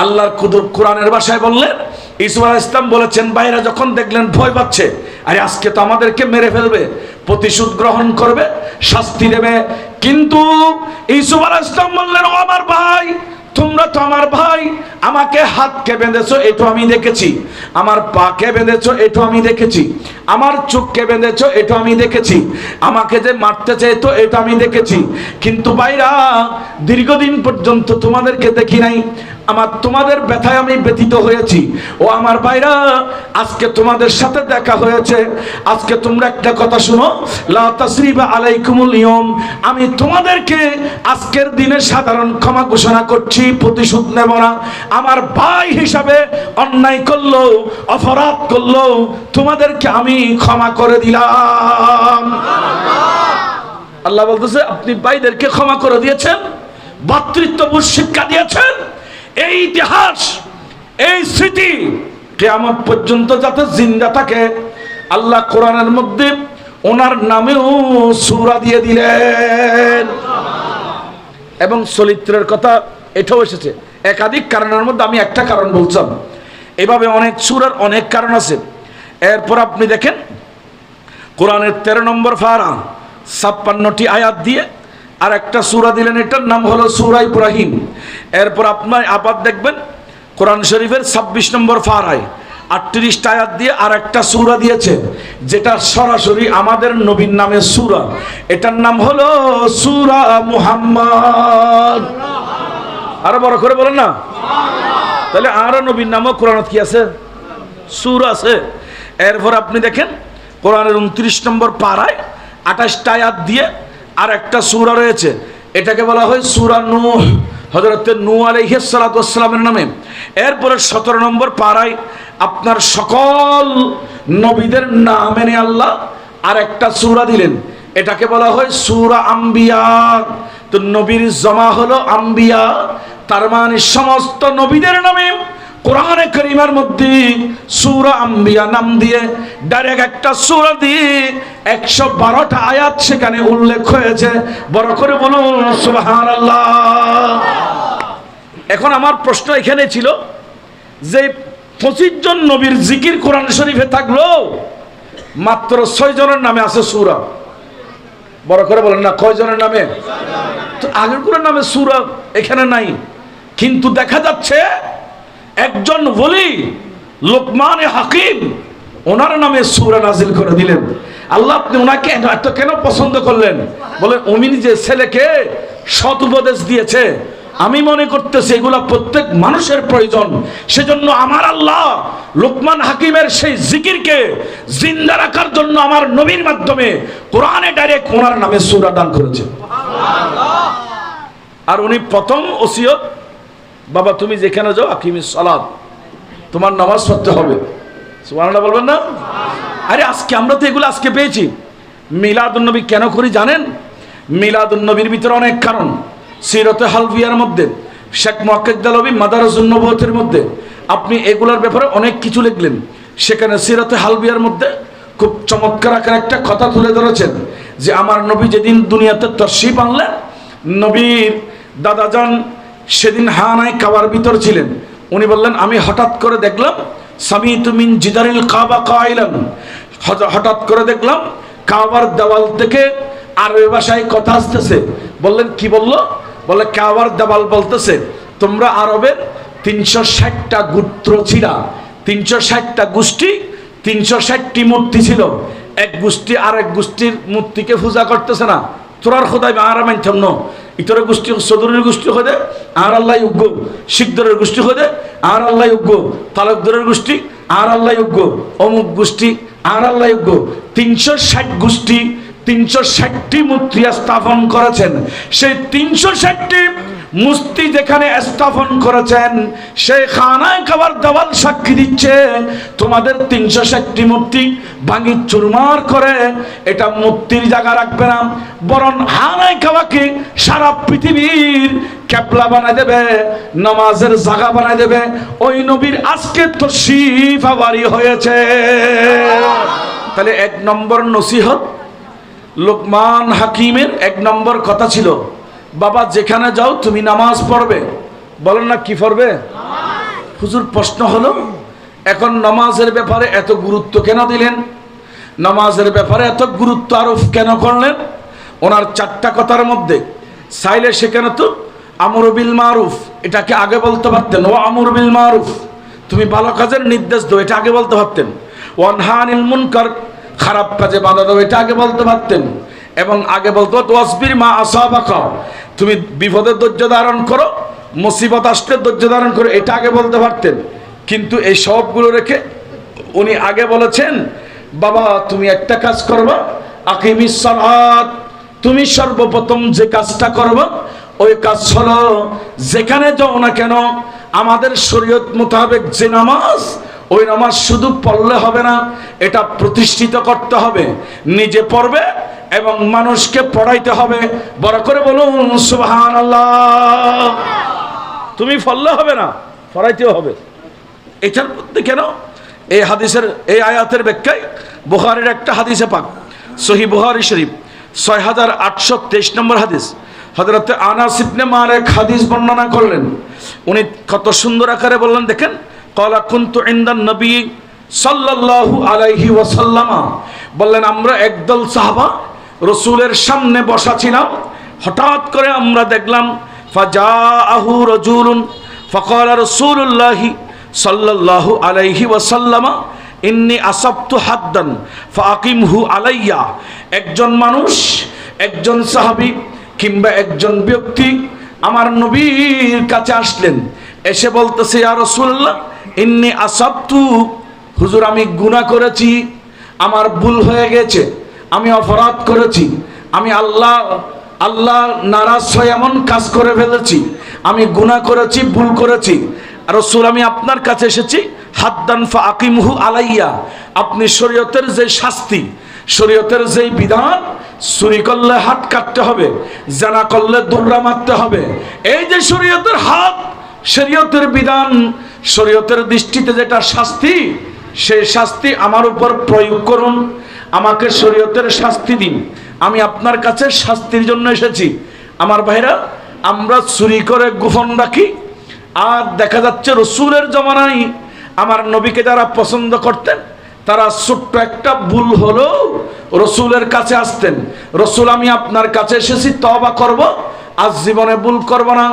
আল্লাহর কোরআনের ভাষায় বললেন, ইউসুফ আলাইহিস সালাম বলেছেন, ভাইরা যখন দেখলেন ভয় পাচ্ছে, আরে আজকে তো আমাদেরকে মেরে ফেলবে, প্রতিশোধ গ্রহণ করবে, শাস্তি দেবে। কিন্তু ইউসুফ আলাইহিস সালাম বললেন, ও আমার ভাই, তোমরা তো আমার ভাই, আমাকে হাতকে বেঁধেছো এটাও আমি দেখেছি, আমার পাকে বেঁধেছো এটাও আমি দেখেছি, আমার চোখকে বেঁধেছো এটাও আমি দেখেছি, আমাকে যে মারতে চাইতো এটা আমি দেখেছি, কিন্তু ভাইরা দীর্ঘদিন পর্যন্ত তোমাদেরকে দেখি নাই, তোমাদের ব্যথায় আমি ব্যথিত হয়েছি। ও আমার ভাইরা, আজকে তোমাদের সাথে দেখা হয়েছে, আজকে তোমরা একটা কথা শুনো, লা তাসরিবা আলাইকুমুল ইয়াউম, আমি তোমাদেরকে আজকের দিনে সাধারণ ক্ষমা ঘোষণা করছি, প্রতিশোধ নেব না। আমার ভাই হিসাবে অন্যায় করলো, অপরাধ করলো, তোমাদেরকে আমি ক্ষমা করে দিলাম। আল্লাহ বলতেছে, আপনি ভাইদেরকে ক্ষমা করে দিয়েছেন, ভ্রাতৃত্ববোধ শিক্ষা দিয়েছেন। এই ইতিহাস, এই স্মৃতি কিয়ামত পর্যন্ত যাতে জিন্দা থাকে, আল্লাহ কোরআনের মধ্যে ওনার নামেও সূরা দিয়ে দিলেন। এবং চরিত্রের কথা এটাও এসেছে একাধিক কারণের মধ্যে, আমি একটা কারণ বলছিলাম, এভাবে অনেক সূরার অনেক কারণ আছে। এরপর আপনি দেখেন কোরআনের 13 নম্বর পারা 56টি আয়াত দিয়ে আর একটা সূরা দিলেন, এটার নাম হলো সূরা ইব্রাহিম। এরপর আপনার আবার দেখবেন কোরআন শরীফের 26 নম্বর পারায় 38টা আয়াত দিয়ে আর একটা সূরা দিয়েছে, যেটা সরাসরি আমাদের নবীর নামে সূরা, এটার নাম হলো সূরা মুহাম্মদ। আরো বড় করে বলেন না, তাহলে আরো নবীর নামও কোরআনত কি আছে, সূরা আছে। এরপর আপনি দেখেন কোরআনের 29 নম্বর পারায় 28টা আয়াত দিয়ে আর একটা সূরা রয়েছে, এটাকে বলা হয় সূরা নূহ, হযরত নূহ আলাইহিস সালাতু ওয়াস সালামের নামে। এরপরে 17 নম্বর পারায় আপনার সকল নবীদের নাম এনে আল্লাহ আর একটা সূরা দিলেন, এটাকে বলা হয় সূরা আম্বিয়া। তো নবীর জমা হলো আম্বিয়া, তার মানে সমস্ত নবীদের নামে কোরআনে কারীমের মধ্যে সূরা আম্বিয়া নাম দিয়ে ডাইরেক্ট একটা সূরা দিয়ে 112টা আয়াত সেখানে উল্লেখ হয়েছে। বড় করে বলুন সুবহানাল্লাহ। এখন আমার প্রশ্ন এখানে ছিল যে 25 জন নবীর জিকির কোরআন শরীফে থাকলো, মাত্র 6 জনের নামে আছে সূরা। বড় করে বলেন না, কয় জনের নামে? তো আগের কোরআন নামে সূরা এখানে নাই, কিন্তু দেখা যাচ্ছে একজন ওলি লোকমানে হাকিম, ওনার নামে সূরা নাজিল করে দিলেন। আল্লাহ আপনি ওনাকে এত কেন পছন্দ করলেন? বলে উনি যে ছেলেকে সৎ উপদেশ দিয়েছে, আমি মনে করতেছি এগুলা প্রত্যেক মানুষের প্রয়োজন। সেজন্য আমার আল্লাহ লোকমান হাকিমের সেই জিকিরকে জিন্দা রাখার জন্য আমার নবীর মাধ্যমে কোরআনে ডাইরেক্ট ওনার নামে সূরা দান করেছে। আর উনি প্রথম ওসিয়ত, বাবা তুমি যেখানে যাও আকিমিস সালাত, তোমার নামাজ পড়তে হবে। সুবহানাল্লাহ বলবেন না? আরে আজকে আমরা তো এগুলো আজকে পেয়েছি। মিলাদুন নবী কেন করি জানেন? মিলাদুন নবীর ভিতরে অনেক কারণ। সিরাতে হালবিয়ার মধ্যে শেখ মুহাক্কিক দেলভী মাদারিসুন নবুওয়াতের মধ্যে আপনি এগুলোর ব্যাপারে অনেক কিছু লিখলেন। সেখানে সিরাতে হালবিয়ার মধ্যে খুব চমৎকার আকারে একটা কথা তুলে ধরেছেন যে আমার নবী যেদিন দুনিয়াতে তশরিফ আনলেন, নবীর দাদাজান সেদিন হানায় কাবার ভিতর ছিলেন। উনি বললেন আমি হঠাৎ করে দেখলাম সামিতু মিন জিদারিল কাবা কাইলান, হঠাৎ করে দেখলাম কাবার দেওয়াল থেকে আরবি ভাষায় কথা আসতেছে। বললেন কি বলল? বলে কাবার দেওয়াল বলতেছে তোমরা আরবের 360টা গোত্র ছিল, 360টা গোষ্ঠী, 360টি মূর্তি ছিল। এক গোষ্ঠী আর এক গোষ্ঠীর মূর্তিকে পূজা করতেছে না। তোরার খোদাই আর মানতাম না, ইতরের গোষ্ঠী সদরের গোষ্ঠী হয়ে আর আল্লাহ যোগ্য, শিখদরের গোষ্ঠী হয়ে আর আল্লাহ যোগ্য, তালুকদরের গোষ্ঠী আর আল্লাহ যোগ্য, অমুক গোষ্ঠী আর আল্লাহ যোগ্য। 360 গোষ্ঠী 360টি মূর্তি স্থাপন করেছেন। সেই 360টি মূর্তি যেখানে স্থাপন করেছেন, সেই খানায় কাবার দেওয়াল সাক্ষী দিচ্ছে তোমাদের 360টি মূর্তি ভাঙি চুরমার করে এটা মূর্তির জায়গা রাখবে না, বরং খানায় কাবাকে সারা পৃথিবীর কেবলা বানায় দেবে, নামাজের জায়গা বানায় দেবে। ওই নবীর আজকে তশরিফ আবারি হয়েছে। তাহলে 1 নম্বর নসিহত লোকমান হাকিমের 1 নম্বর কথা ছিল বাবা যেখানে যাও তুমি নামাজ পড়বে। বলেন না কি পড়বে? হুজুর প্রশ্ন হলো এখন নামাজের ব্যাপারে এত গুরুত্ব কেন দিলেন? নামাজের ব্যাপারে এত গুরুত্ব আরোপ কেন করলেন? ওনার 4টা কথার মধ্যে চাইলে সেখানে তো আমর বিল মারুফ এটাকে আগে বলতে পারতেন, ও আমর বিল মারুফ তুমি ভালো কাজের নির্দেশ দাও এটা আগে বলতে পারতেন, ওয়ানহানিল মুনকার খারাপ কাজে বাধা দাও এটা আগে বলতে পারতেন, এবং আগে বলতো ওয়াসবির মা আসাবাকা তুমি বিপদে ধৈর্য ধারণ করো, মুসিবত আসলে ধৈর্য ধারণ করো এটা আগে বলতে পারতেন। কিন্তু এই সবগুলো রেখে উনি আগে বলেছেন বাবা তুমি একটা কাজ করবা, আকিমিস সালাত, তুমি সর্বপ্রথম যে কাজটা করবা ওই কাজ হলো যেখানে যাও না কেন আমাদের শরীয়ত মোতাবেক যে নামাজ, ওই নামাজ শুধু পড়লে হবে না, এটা প্রতিষ্ঠিত করতে হবে, নিজে পড়বে এবং মানুষকে পড়াইতে হবে। বড় করে বলুন সুবহানাল্লাহ। তুমি পড়লে হবে না, পড়াইতেও হবে। এটার মধ্যে কেন এই হাদিসের এই আয়াতের ব্যাখ্যায় বুখারীর একটা হাদিসে পাক, সহিহ বুখারী শরীফ 6823 নম্বর হাদিস, হযরত আনাস ইবনে মালিক হাদিস বর্ণনা করলেন। উনি কত সুন্দর আকারে বললেন দেখেন, ক্বালা কুনতু ইনদান নবী সাল্লাল্লাহু আলাইহি ওয়াসাল্লাম, বললেন আমরা একদল সাহাবা রাসূলের সামনে বসা ছিলাম, হঠাৎ করে আমরা দেখলাম ফাজাআহু রাজুলুন ফাকালা রাসূলুল্লাহি সাল্লাল্লাহু আলাইহি ওয়াসাল্লাম ইন্নী আসাবতু হাদ্দান ফাআকিমহু আলাইয়া। একজন মানুষ, একজন সাহাবী কিংবা একজন ব্যক্তি আমার নবীর কাছে আসলেন, এসে বলতেছে ইয়া রাসূলুল্লাহ ইন্নী আসাবতু, হুজুর আমি গুনাহ করেছি, আমার ভুল হয়ে গেছে, আমি অপরাধ করেছি, আমি আল্লাহ নারাজ হয়ে এমন কাজ করে ফেলেছি, আমি গুনাহ করেছি, ভুল করেছি। রাসূল আমি আপনার কাছে এসেছি হাদ্দান ফাআকিমহু আলাইয়া, আপনি শরীয়তের যে শাস্তি, শরীয়তের যে বিধান, চুরি করলে হাত কাটতে হবে, জানা করলে দৌড়া মারতে হবে, এই যে শরীয়তের হাত, শরীয়তের বিধান, শরীয়তের দৃষ্টিতে যেটা শাস্তি, সেই শাস্তি আমার উপর প্রয়োগ করুন, আমাকে শরীয়তের শাস্তি দিন, আমি আপনার কাছে শাস্তির জন্য এসেছি। আমার ভাইরা, আমরা চুরি করে গোপন রাখি, আর দেখা যাচ্ছে রাসূলের জমানায় আমার নবীকে যারা পছন্দ করতেন তারা ছোট্ট একটা ভুল হলো রাসূলের কাছে আসতেন, রাসূল আমি আপনার কাছে এসেছি তওবা করব, আজ জীবনে ভুল করব না,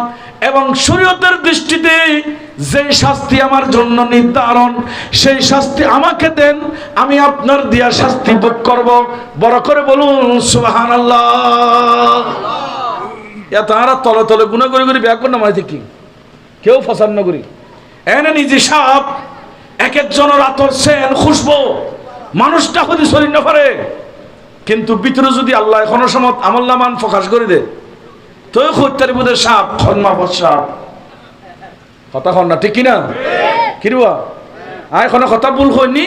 এবং শরীয়তের দৃষ্টিতে যে শাস্তি আমার জন্য নির্ধারণ, সেই শাস্তি আমাকে দেন, আমি আপনার দিয়া শাস্তি ভোগ করব। বড় করে বলুন সুবহানাল্লাহ। তারা তলে তলে গুণা করে করে ব্যাগ না মাইতে কি কেউ ফসান না করি এনে নিজে সাপ এক একজনের আতর সেন খুশবো মানুষটা হতে শরীর না পারে, কিন্তু ভিতরে যদি আল্লাহ এখনো সময় আমল্লামান প্রকাশ করে দে তো হত্যার বুধে সাপ খন্মাফত সাপ কথা কন না ঠিক কিনা কিরুয়া এখনো কথা ভুল হয়নি।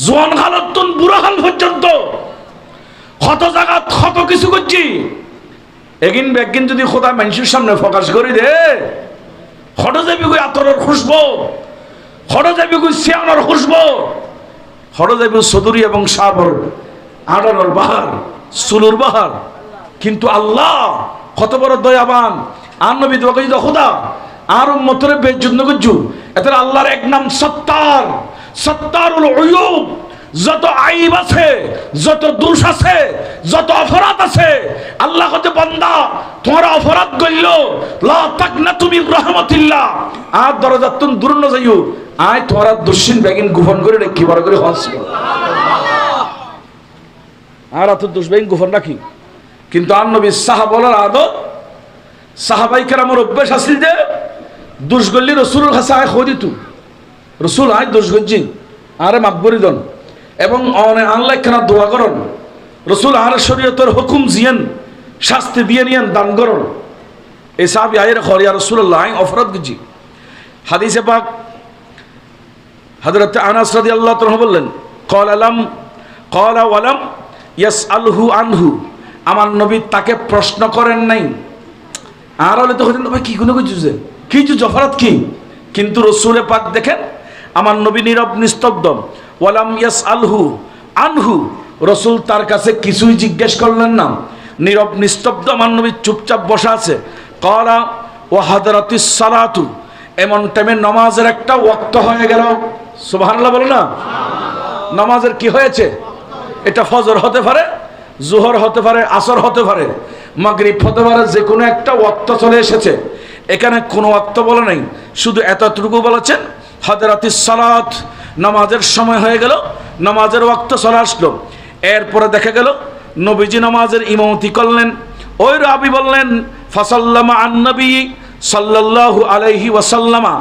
জোয়ান হালত বুড়া হাল পর্যন্ত কত জায়গা কত কিছু করছি, এগিন ব্যাগিন যদি খোদা মানুষের সামনে প্রকাশ করে দে হঠাৎ যাবি কই আতরের খুশবো, হঠাৎ যাবি কই সিয়ানোর খুশবো, হঠাৎ যাবি চৌধুরী এবং সাবর আড়ানোর বাহার সুলুর বাহার। কিন্তু আল্লাহ কত বড় দয়াবান, আর নবী দোয়া কই খোদা আর উম্মতরে বেজ্জত করছু। এতে আল্লাহর এক নাম সত্তার, সত্তারুল উয়ুব। যত আইব আছে, যত দোষ আছে, যত অপরাধ আছে, আল্লাহ কতে বান্দা তোমার অপরাধ কইল লা তাকনাতু মির রাহমাতিল্লাহ, আর দরজা তুন দূর না যাইও, আয় তোমার দোষিন বেগিন গোপন করে রেখি বড় করে হস আর এত দোষ বেগিন গোপন রাখি। কিন্তু আর নবী সাহাবালার আদত, সাহাবাই কেরামের অভ্যাস আছিল যে দোষ গল্লি রসুলের কাছে আয় খোঁজ দিত, রসুল আয় দোষ গজ্জি আরে মাপবরি দন এবং আল্লাহ কেনা দোয়া করন, রসুল আর শরীয়তের হুকুম জিয়েন শাস্তি দিয়ে নিয়েন দান করন। এই সাহাবী আয়ের খর ইয়া রাসূলুল্লাহ আই অফরাত গজি। হাদিসে পাক হযরত আনাস রাদিয়াল্লাহু তাআলা বললেন ক্বালা ওয়ালাম ইয়াসআলহু আনহু, আমার নবী তাকে প্রশ্ন করেন নাই। আর হলে তো হতেন ভাই কি গুণ করছে কি জফরাত কি, কিন্তু রসুলে পাক দেখেন আমার নবী নীরব নিস্তব্ধ। ওয়ালাম ইয়াসআলহু আনহু, রসুল তার কাছে কিছুই জিজ্ঞেস করলেন না, নীরব নিস্তব্ধ আমার নবী চুপচাপ বসা আছে। ক্বালা ওয়া হাদারাতিস সালাতু, এমন টাইমে নামাজের একটা ওয়াক্ত হয়ে গেল। সুবহানাল্লাহ বলো না, নামাজের কি হয়েছে? এটা ফজর হতে পারে, জোহর হতে পারে, আসর হতে পারে, মাগরিব হতে পারে, যে কোনো একটা ওয়াক্ত চলে এসেছে। এখানে কোনো ওয়াক্ত বলে নাই, শুধু এতটুকু বলেছেন হাদারাতিস সালাত, নামাজের সময় হয়ে গেল, নামাজের ওয়াক্ত চলে আসলো। এরপরে দেখা গেল নবীজি নামাজের ইমামতি করলেন। ওই রাবি বললেন ফাসাল্লামা আন-নবী সাল্লাল্লাহু আলাইহি ওয়াসাল্লামা,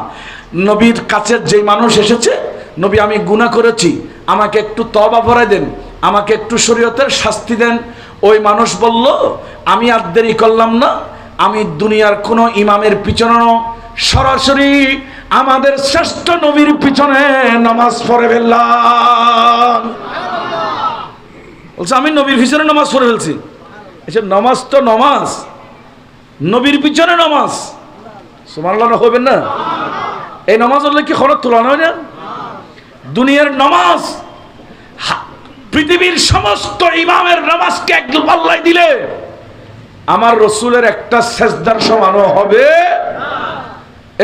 নবীর কাছে যে মানুষ এসেছে, নবী আমি গুনাহ করেছি, আমাকে একটু তওবা পড়াই দেন, আমাকে একটু শরীয়তের শাস্তি দেন। ওই মানুষ বলল আমি আর দেরি করলাম না, আমি দুনিয়ার কোনো ইমামের পিছনে সরাসরি আমাদের শ্রেষ্ঠ নবীর পিছনে নামাজ পড়ে ফেললাম। বলছে আমি নবীর পিছনে নামাজ পড়ে ফেলছি। এসব নামাজ তো নামাজ, নবীর পিছনে নামাজ, সুবহানাল্লাহ হবেন না? এই নামাজ হলে কি খরচ তোলানো হয় না? দুনিয়ার নামাজ, পৃথিবীর সমস্ত ইমামের নামাজকে এক পাল্লায় দিলে আমার রসুলের একটা সেজদার সমানও হবে।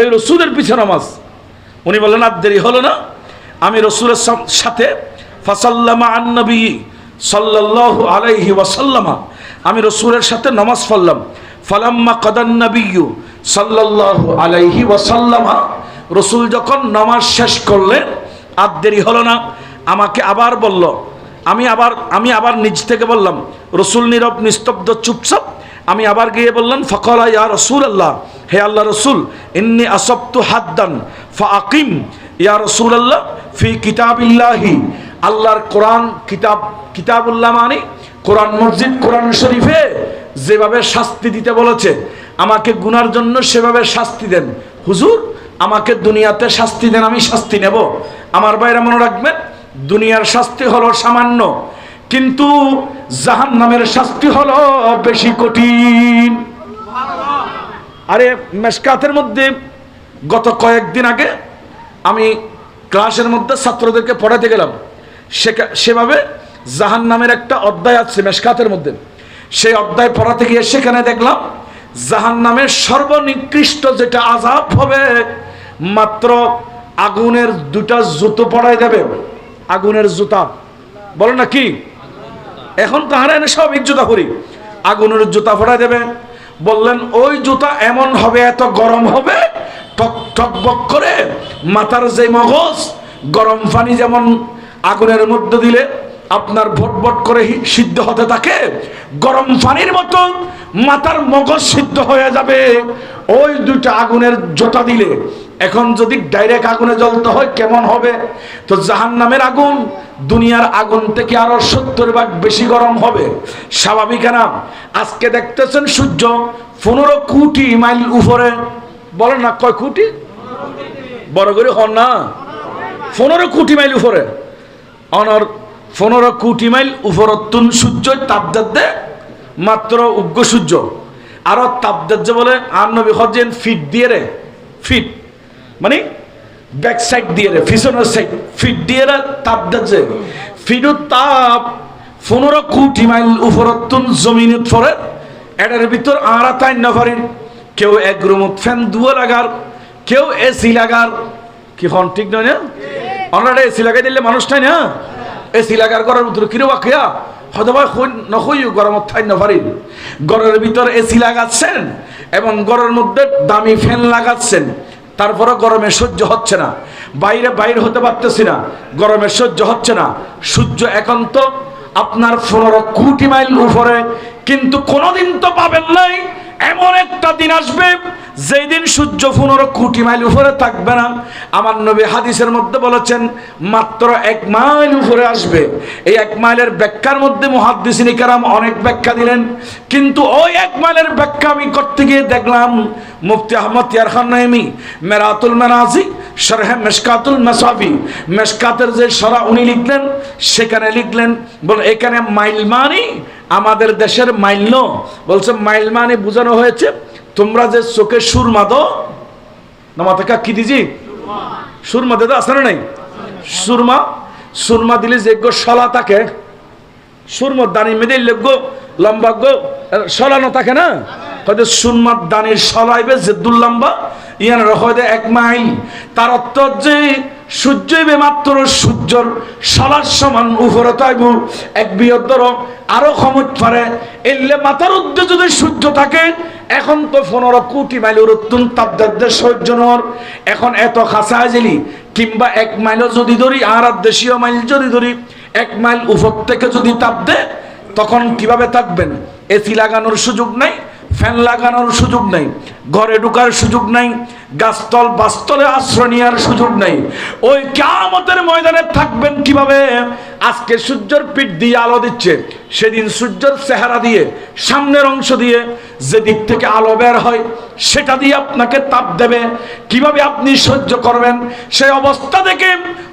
এই রসুলের পিছনে নামাজ। উনি বললেন আর দেরি হলো না, আমি রসুলের সাথে ফাসাল্লামা আন-নবী সাল্লাল্লাহু আলাইহি ওয়াসাল্লামা, আমি রসুলের সাথে নামাজ পড়লাম। ফালাম্মা কাদান নবিয়্যু সাল্লাল্লাহু আলাইহি ওয়াসাল্লামা, রসুল যখন নামাজ শেষ করলেন আর দেরি হলো না, আমাকে আবার বলল, আমি আবার নিজ থেকে বললাম, রসুল নীরব নিস্তব্ধ চুপচাপ। আমি আবার গিয়ে বললাম ফাকালা ইয়া রাসূলুল্লাহ, হে আল্লাহ রসুল, ইন্নী আসাবতু হাদ্দান ফাআকিম ইয়া রাসূলুল্লাহ ফি কিতাবিল্লাহি, আল্লাহর কোরআন কিতাবুল্লাহ মানে কোরআন মসজিদ, কোরআন শরীফে যেভাবে শাস্তি দিতে বলেছে আমাকে গুনার জন্য সেভাবে শাস্তি দেন হুজুর, আমাকে দুনিয়াতে শাস্তি দেন, আমি শাস্তি নেব। আমার ভাইরা মনে রাখবেন, দুনিয়ার শাস্তি হলো সামান্য, কিন্তু জাহান্নামের শাস্তি হলো বেশি কঠিন। আরে মেশকাতের মধ্যে গত কয়েকদিন আগে আমি ক্লাসের মধ্যে ছাত্রদেরকে পড়াতে গেলাম, সেভাবে জাহান্নামের একটা অধ্যায় আছে মেশকাতের মধ্যে। সেই অধ্যায় পড়াতে গিয়ে সেখানে দেখলাম জাহান্নামের সর্বনিকৃষ্ট যেটা আযাব হবে, মাত্র আগুনের দুটা জুতো পড়াই দেবে, আগুনের জুতা বলো না কি, এখন তাহারা এনে সব জুতা করি, আগুনের জুতা পড়াই দেবে। বললেন ওই জুতা এমন হবে, এত গরম হবে, টক টকবক করে মাথার যে মগজ, গরম পানি যেমন আগুনের মধ্যে দিলে আপনার ভটভট করে সিদ্ধ হতে থাকে, গরম পানির মতো মাথার মগজ সিদ্ধ হয়ে যাবে ওই দুইটা আগুনের জোতা দিলে। এখন যদি ডাইরেক্ট আগুনে জ্বলতে হয় কেমন হবে? তো জাহান্নামের আগুন দুনিয়ার আগুন থেকে আরো 70 ভাগ বেশি গরম হবে। স্বাভাবিক না? আজকে দেখতেছেন সূর্য 15 কোটি মাইল উপরে, বলেন না কয় কোটি? বড় করে হন না, 15 কোটি মাইল উপরে, অনর 15 কোটি মাইল উপরতুন সূর্য তাপ দে মাত্র উগ্র সূর্য আরো তাপ দে বলে। আর নবী হজেন ফিট দিয়ে রে, ফিট মানে ব্যাক সাইড দিয়ে রে, পিছনের সাইড ফিট দিয়ে রে তাপ দে, ফিটু তাপ 15 কোটি মাইল উপরতুন জমিনের পরে। এটার ভিতর আর তাই না পারেন, কেউ এক রুমত ফ্যান দুয়া লাগার, কেউ এসি লাগার, কি হন ঠিক নয় না? অনারা এসি লাগাই দিলে মানুষ নাই না, এসি লাগার করার ভিতরে কিরো বাকিয়া হয়তো ভাই নই গরমত ঠাই না পারি। ঘরের ভিতর এসি লাগাচ্ছেন এবং ঘরের মধ্যে দামি ফ্যান লাগাচ্ছেন, তারপরে গরমে সহ্য হচ্ছে না, বাইরে হতে পারতেছি না, গরমে সহ্য হচ্ছে না। সূর্য এখন তো আপনার 15 কোটি মাইল উপরে, কিন্তু কোনোদিন তো পাবেন নাই এমন একটা দিন আসবে যেই দিন সূর্য 15 কোটি মাইল উপরে থাকবে না। আমার নবী হাদিসের মধ্যে বলেছেন মাত্র 1 মাইল উপরে আসবে। এই 1 মাইলের ব্যাখ্যার মধ্যে মুহাদ্দিসিন কিরাম অনেক ব্যাখ্যা দিলেন, কিন্তু ওই 1 মাইলের ব্যাখ্যা আমি করতে গিয়ে দেখলাম মুফতি আহমদ ইয়ার খান নাইমি মেরাতুল মানাজি শরহে মিশকাতুল মাসাবি, মিশকাতের যে শরহ উনি লিখলেন সেখানে লিখলেন, বল এখানে মাইল মানে আমাদের দেশের মাইল ন, বলছে মাইল মানে বোঝানো হয়েছে তোমরা যে চোখে সুরমা দো না, মাথা কি দিজি সুরমা দে আসে না নাই, সুরমা দিলে যে গো সলা থাকে, সুরমার দানি মেদে লেগো লম্বা গো সলানো থাকে না, হয়তো সুরমার দানির সলাইবে যে দুল লম্বা ইয়ান হয়তো 1 মাইল। তার অর্থ যে সূর্য মাত্র সূর্যর সলার সমান উপরে তাইব 1 বৃহত্তর আরো ক্ষমত পারে এলে মাথার উদ্দে যদি সূর্য থাকে। এখন তো 15 কোটি মাইলের উত্তুন তাপদারদের সহ্য নর। এখন এত খাসা জেলি কিংবা 1 মাইলও যদি ধরি আর দেশীয় মাইল যদি ধরি, 1 মাইল উপর থেকে যদি তাপ দেয় তখন কিভাবে থাকবেন? এসি লাগানোর সুযোগ নাই, ফ্যান লাগানোর সুযোগ নাই, ঘরে ঢোকার সুযোগ নাই, গাছতল বাস্তলে আশ্রয় নেওয়ার সুযোগ নাই। ওই কিয়ামতের ময়দানে থাকবেন কিভাবে? আজকে সূর্যের পিঠ দিয়ে আলো দিচ্ছে, সেদিন সূর্যের চেহারা দিয়ে সামনের অংশ দিয়ে যে দিক থেকে আলো বের হয় সেটা দিয়ে আপনাকে তাপ দেবে। কিভাবে আপনি সহ্য করবেন? সেই অবস্থা থেকে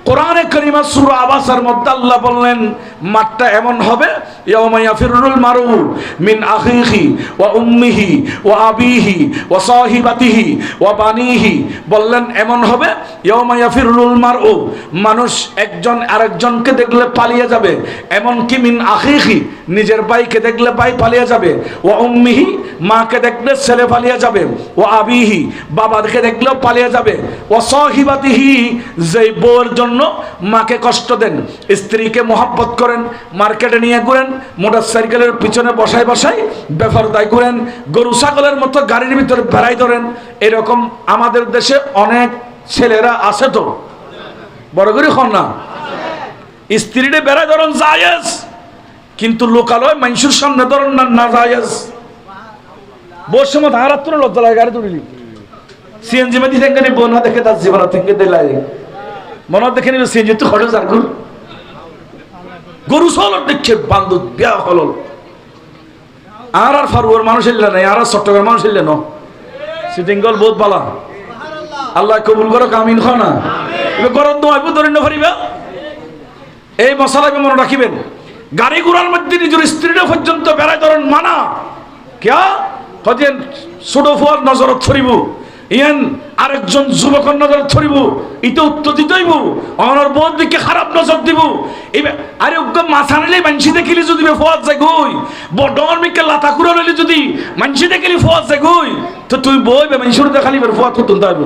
কোরআনে কারিমা সূরা আবাসার মধ্যে আল্লাহ বললেন মাঠটা এমন হবে ইয়াউমা ইয়াফিরুল মারউ মিন আখিহি ওয়া উম্মিহি ওয়া আবিহি ওয়া সাহিবাতিহি ওয়া বানিহি, বললেন এমন হবে ইয়াউমা ইয়াফিরুল মারউ, মানুষ একজন আরেকজনকে দেখলে পালিয়ে যাবে, এমন কি মিন আখিহি, নিজের ভাইকে দেখলে ভাই পালিয়ে যাবে, ওয়া উম্মিহি, মাকে দেখলে ছেলে পালিয়ে যাবে, ওয়া আবিহি, বাবাকে দেখলেও পালিয়ে যাবে, ওয়া সাহিবাতিহি, যেই বউর জন্য মাকে কষ্ট দেন, স্ত্রীকে মোহাব্বত করেন, মার্কেটে নিয়ে ঘুরেন, মোটরসাইকেলের পিছনে বসাই বেফরদায় ঘুরেন, গরু ছাগলের মতো গাড়ির ভিতরে বেড়াই ধরেন। এরকম আমাদের দেশে অনেক ছেলেরা আছে তো, বড় করে হন না, স্ত্রীরে বেড়াই ধরেন জায়েজ, কিন্তু লোকালয় মানুষের সামনে ধরেন না জায়েজ। বসে মত হারাত তো লজ্জা লাগে, গাড়ি তুলিলি সিএনজি মধ্যে থেকে বোনা দেখে তার জীবন থেকে দিলাই মনে দেখে নিল সিএনজি তো খরচ আর গরু চল দেখে বান্ধব বিয়া হল আর ফারুয়ার মানুষ এলে নাই, আর চট্টগ্রাম মানুষ এলে ন সিটিংগল বহুত বালা, আল্লাহ কবুল করো কামিন খ না গরম দোয়াইব ধরে পারিবা। এই মশালাকে মনে রাখিবেন, গাড়ি ঘোড়ার মধ্যে নিজের স্ত্রীরা পর্যন্ত বেড়াই ধরেন মানা কিয়া হতেন ছোট ফুয়ার নজরত ধরিব, ইয়ান আরেকজন যুবকের নজর ধরিব, ইতে উত্তর দিতেইব, আমার বোধ দিকে খারাপ নজর দিব। আরে মাথা নিলে মানসি দেখিলি যদি ফোয়াজ যায় গই, বডর মিকে লাতা কুড়া নিলে যদি মানসি দেখিলি ফোয়াজ যায় গই, তো তুই বই মানসুর দেখালি ফোয়াজ করতে তাইব।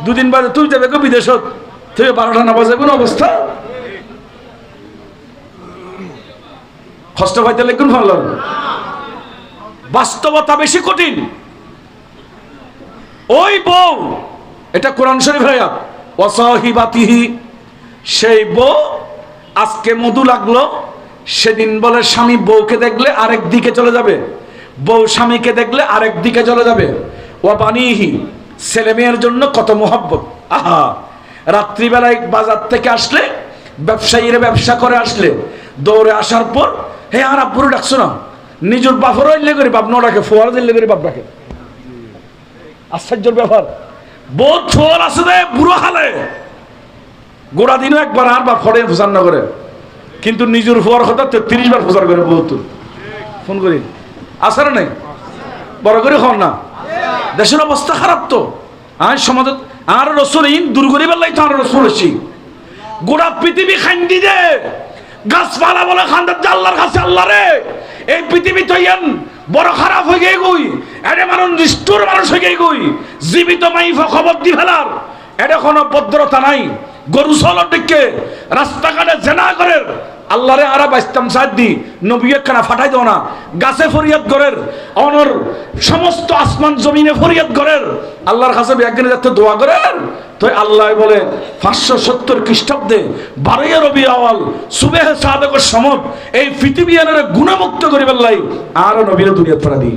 2 দিন বাদে তুই যাবে গো বিদেশত, তুই 12টা না বাজে কোন অবস্থা কষ্ট পাইতে লেগুন ভালো বাস্তবতা বেশি কঠিন। ওই বউ, এটা কোরআন শরীফের আয়াত, ওয়াসাহিবাতিহি, সেই বউ আজকে মধু লাগলো, সেদিন বলে স্বামী বউকে দেখলে আরেক দিকে চলে যাবে, বউ স্বামীকে দেখলে আরেক দিকে চলে যাবে। ওয়াবানিহি, ছেলে মেয়ের জন্য কত মোহাব্বত। আহা, রাত্রিবেলায় বাজার থেকে আসলে, ব্যবসায়ীরা ব্যবসা করে আসলে, দৌড়ে আসার পর হে আর আব্বুরে ডাকছো না, নিজের বাপরও ইল্লে করে বাপ না ডাকে, ফোয়ারা দিল্লে করে বাপ ডাকে। আশ্চর্যের ব্যাপার, বহুত ফোয়ার আছে রে বুড়ো হালে, গোড়া দিনও একবার আর বা ফড়ে প্রচার না করে, কিন্তু নিজের ফোয়ার কথা 33 বার প্রচার করে। বহুত ফোন করি আসে না নাই, বড় করে হন না। দেশের অবস্থা খারাপ তো, আর সমাজ আর রসুল দূর করিবার লাই তো আর রসুল এসি, গোটা পৃথিবী খান্দি দে গাছপালা বলে খান্দার যে আল্লাহর কাছে। আল্লাহ রে, এই পৃথিবী তো বড় খারাপ হয়ে গিয়ে গই, এরে মানুষ নিষ্ঠুর মানুষ হয়ে গিয়ে গই, জীবিত মাইফা খবর দি ফেলার এটা কোনো ভদ্রতা নাই। গরু চলার দিকে রাস্তাঘাটে জেনা করে আল্লাহরে আরা বাইস্তাম সাদ দি নবী একখানা ফাটাই দাও না, গাছে ফরিয়াদ করের, অনর সমস্ত আসমান জমিনে ফরিয়াদ করের, আল্লাহর কাছে একদিনে যাতে দোয়া করেন। তো আল্লাহ বলে 570 খ্রিস্টাব্দে 12 রবিউল আউয়াল সুবহে সাদেকের সমত এই পৃথিবীর গুণমুক্ত করিবার লাই আর নবীর দুনিয়াত পড়া দি।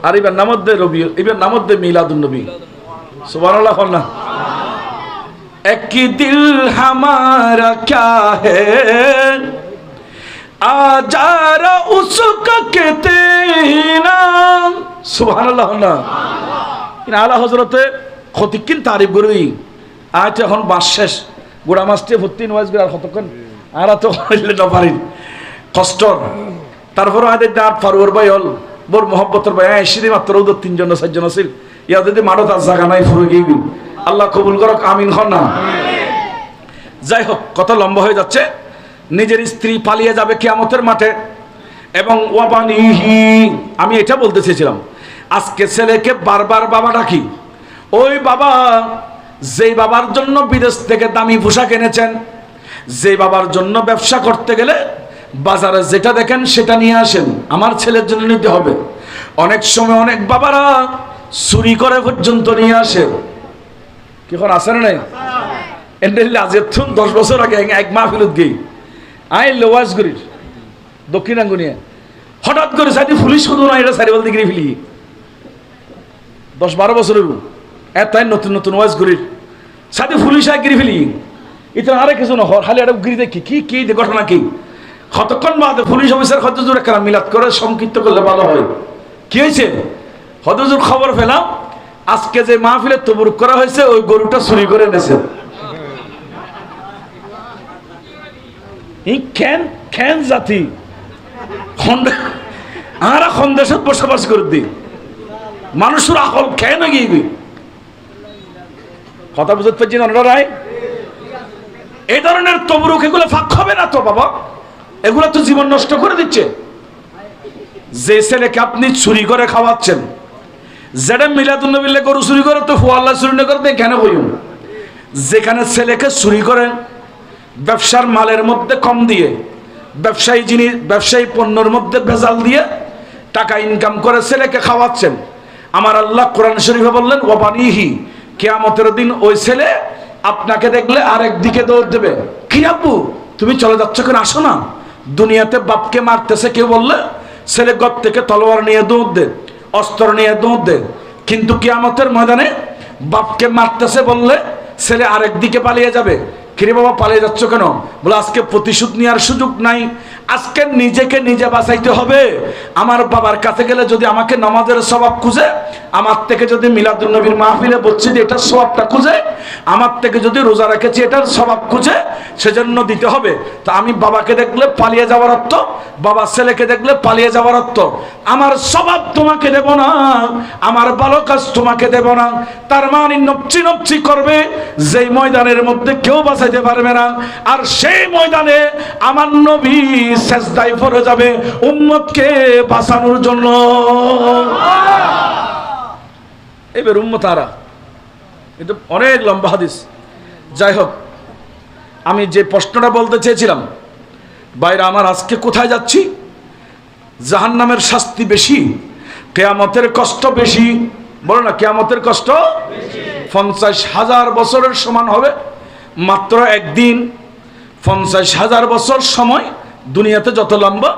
আর এবার নামদ্দে রবিউল, এবার নামদ্দে মিলাদুন নবী। সুবহানাল্লাহ। না এক দিল হামারা ক্যা হ্যায় আজারা উসকা কেতে না। সুবহানাল্লাহ। না কিনা আলা হযরতে খতিকিন তারিফ করি। আজ এখন বাস শেষ, গোড়া মাছটি ভর্তি নওয়াজ আর কতক্ষণ আর তো হইলে না পারি কষ্ট। তারপর আদের দাঁত ফারুয়ার ভাই হল বড় মহব্বতের ভাই এসে মাত্র 3জন 4জন আছিল, ইয়া যদি মারো তার জায়গা নাই ফুরে গিয়ে। আল্লাহ কবুল করক, আমিন হন না। যাই হোক, কত লম্বা হয়ে যাচ্ছে। নিজের স্ত্রী পালিয়ে যাবে কিয়ামতের মাঠে, এবং ওয়াবানিহি, আমি এটা বলতে চেয়েছিলাম, আজকে ছেলেকে বারবার বাবা ডাকি। ওই বাবা, যেই বাবার জন্য বিদেশ থেকে দামি পোশাক এনেছেন, যে বাবার জন্য ব্যবসা করতে গেলে বাজারে যেটা দেখেন সেটা নিয়ে আসেন, আমার ছেলের জন্য নিতে হবে। অনেক সময় অনেক বাবারা চুরি করে পর্যন্ত নিয়ে আসে। কিখন আছে না নাই? এন্ডেলে আজ 10 বছর আগে এক মাহফিলত গেই আই লোয়াজগুড়ির দক্ষিণাঙ্গুনিয়া, হঠাৎ করে সাইডে পুলিশ শুধু না, এটা সাইডে বলতে গিয়ে ফেলি 10-12 বছর এটাই নতুন নতুন ওয়াজগুড়ির সাইডে পুলিশ আয় গিরি ফেলি। এটা আরে কিছু না, খালি একটা গিরি দেখি কি কি ঘটনা কি। কতক্ষণ বাদে পুলিশ অফিসার হজুর একটা মিলাদ করে সংক্ষিপ্ত করলে ভালো হয়। কি হয়েছে? হজুর খবর পেলাম আজকে যে মাহফিলে তবরুক করা হয়েছে ওই গরুটা চুরি করে এনেছে। খেন জাতি আমরা খন্দেশত বসবাস করে দিই, মানুষের আকল খেয়ে না গিয়ে কথা বুঝতে পারছি না রায়। এই ধরনের তবরুক এগুলো ফাঁক হবে না তো বাবা, এগুলো তো জীবন নষ্ট করে দিচ্ছে। যে ছেলেকে আপনি চুরি করে খাওয়াচ্ছেন, যেটা মিলাদুন্নবিল্লা গরু চুরি করে তো ফুয়াল্লা চুরি না করে কেন বলুন। যেখানে ছেলেকে চুরি করেন ব্যবসার মালের মধ্যে কম দিয়ে, ব্যবসায়ী জিনিস ব্যবসায়ী পণ্যের মধ্যে ভেজাল দিয়ে টাকা ইনকাম করে ছেলেকে খাওয়াচ্ছেন, আমার আল্লাহ কোরআন শরীফে বললেন ওয়াবানিহি, কিয়ামতের দিন ওই ছেলে আপনাকে দেখলে আরেক দিকে দৌড় দেবে। কি আব্বু তুমি চলে যাচ্ছ কেন, আসো না। দুনিয়াতে বাপকে মারতেছে কেউ বললে ছেলে গদ থেকে তলোয়ার নিয়ে দৌড় দে, অস্ত্র নিয়ে দৌড় দে, কিন্তু কিয়ামতের ময়দানে বাপকে মারতেছে বললে ছেলে আরেক দিকে পালিয়ে যাবে। কিরে বাবা পালিয়ে যাচ্ছ কেন? বলে আজকে প্রতিশোধ নেওয়ার সুযোগ নাই, আজকে নিজেকে নিজে বাঁচাইতে হবে। আমার বাবার কাছে গেলে যদি আমাকে নামাজের সওয়াব খুঁজে, আমার থেকে যদি মিলাদুন নবীর মাহফিলে বলছি যে এটার সওয়াবটা খুঁজে, আমার থেকে যদি রোজা রেখেছি এটার সওয়াব খুঁজে, সেজন্য দিতে হবে। তা আমি বাবাকে দেখলে পালিয়ে যাওয়ার অর্থ, বাবা ছেলেকে দেখলে পালিয়ে যাওয়ার অর্থ আমার সওয়াব তোমাকে দেব না, আমার ভালো কাজ তোমাকে দেব না। তার মানে নপচি নপচি করবে যেই ময়দানের মধ্যে কেউ বাঁচাইতে পারবে না, আর সেই ময়দানে আমার নবী সেজদায় পড়ে যাবে উম্মতকে বাঁচানোর জন্য। এবার উম্মতারা, এটা অনেক লম্বা হাদিস। যাই হোক, আমি যে প্রশ্নটা বলতে চেয়েছিলাম, বাইরে আমার আজকে কোথায় যাচ্ছি, জাহান্নামের শাস্তি বেশি, কিয়ামতের কষ্ট বেশি। বলো না, কিয়ামতের কষ্ট 50,000 বছরের সমান হবে মাত্র একদিন। 50,000 বছর সময় দুনিয়াতে যত লম্বা,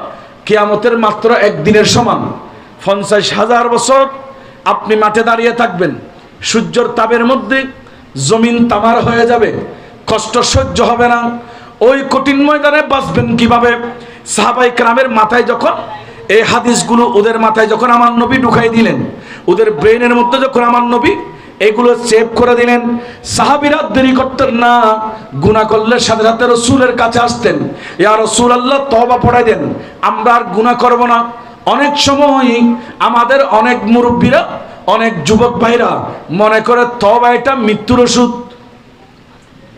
কিয়ামতের মাত্র একদিনের সমান। 50,000 বছর আপনি মাঠে দাঁড়িয়ে থাকবেন, সূর্যের তাপের মধ্যে জমিন তামার হয়ে যাবে, কষ্ট সহ্য হবে না। ওই কঠিন ময়দানে বাঁচবেন কিভাবে? সাহাবায়ে কেরামের মাথায় যখন এই হাদিসগুলো ওদের মাথায় যখন আমার নবী ঢুকাই দিলেন, ওদের ব্রেনের মধ্যে যখন আমার নবী এগুলো সেভ করে দিলেন, সাহাবীরা দেরি করতেন না, গুনাহ করলে সাথে সাথে রাসূলের কাছে আসতেন, ইয়া রাসূলুল্লাহ তওবা পড়াই দেন, আমরা আর গুনাহ করব না। অনেক সময় আমাদের অনেক মুরব্বীরা, অনেক যুবক ভাইরা মনে করে তওবা এটা মৃত্যুর ওষুধ,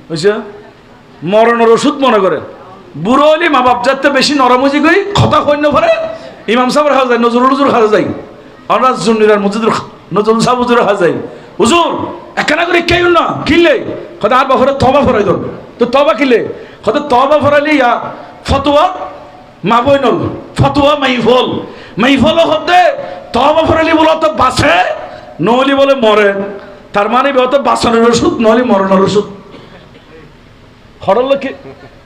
বুঝছে, মরণের ওষুধ মনে করে। বুড়ো হলি মা বাপ যাতে বেশি নরমজি করি কথা কইন্য ভরে ইমাম সাহেবের হাওয়া যায়, নজরুল হুজুর হাওয়া যায়, আমরা জুন্নিরার মসজিদের নজরুল সাহেব হুজুর হাওয়া যায়, হুজুর একখানা করে কেউ না কিনলে কথা আর বাপরে তবা ফরাই দল, তো তবা কিনলে কথা তবা ফরাইলি ফতোয়া মা বইনল, ফতোয়া মাইফল, মাইফল হতে তবা ফরাইলি বলো তো বাঁচে, নহলি বলে মরে। তার মানে হয়তো বাঁচানোর ওষুধ, নহলে মরণের ওষুধ। হরলকে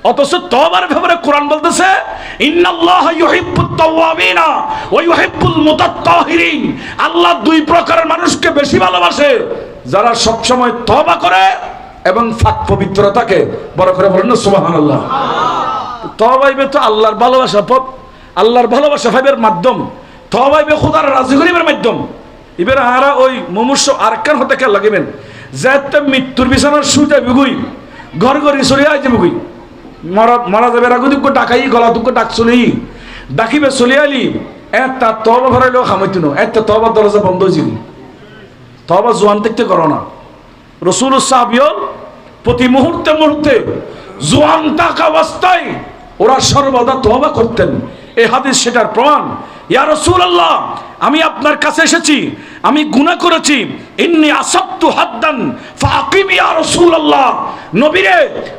অথচ তওবার ব্যাপারে কোরআন বলতেছে ইন্নাল্লাহা ইউহিব্বুত তাওয়াবিনা ওয়া ইউহিব্বুল মুতাত্তাহিরিন। আল্লাহ দুই প্রকারের মানুষকে বেশি ভালোবাসে, যারা সব সময় তওবা করে এবং পাক পবিত্র থাকে। বড় করে বলেন না সুবহানাল্লাহ। তওবাইবে তো আল্লাহর ভালোবাসা পথ, আল্লাহর ভালোবাসা পাইবার মাধ্যম, তওবাইবে খোদার রাজি করিবার মাধ্যম। এবার আরা ওই মুমূর্ষ আরকান হতে কে লাগিবেন যাতে মৃত্যুর বিছানার শুতে বিগুই ঘর ঘরে চলে আইতে বিগুই মারা যাবে আগে দুঃখ ডাকাই গলা দুঃখ ডাক চলি ডাকিবে চলে আলি একটা তবা ভরাইলেও খামাইতো না, একটা তবা দরজা বন্ধ হয়েছিল। তবা জোয়ান দেখতে করো না, রসুল সাহাবিয়ল প্রতি মুহূর্তে মুহূর্তে জোয়ান থাকা অবস্থায় ওরা সর্বদা তবা করতেন। এই হাদিস সেটার প্রমাণ। ইয়া রাসূলুল্লাহ, আমি আপনার কাছে এসেছি, আমি গুনাহ করেছি, ইন্নী আসাবতু হাদ্দান ফাকিম ইয়া রাসূলুল্লাহ, নবীরে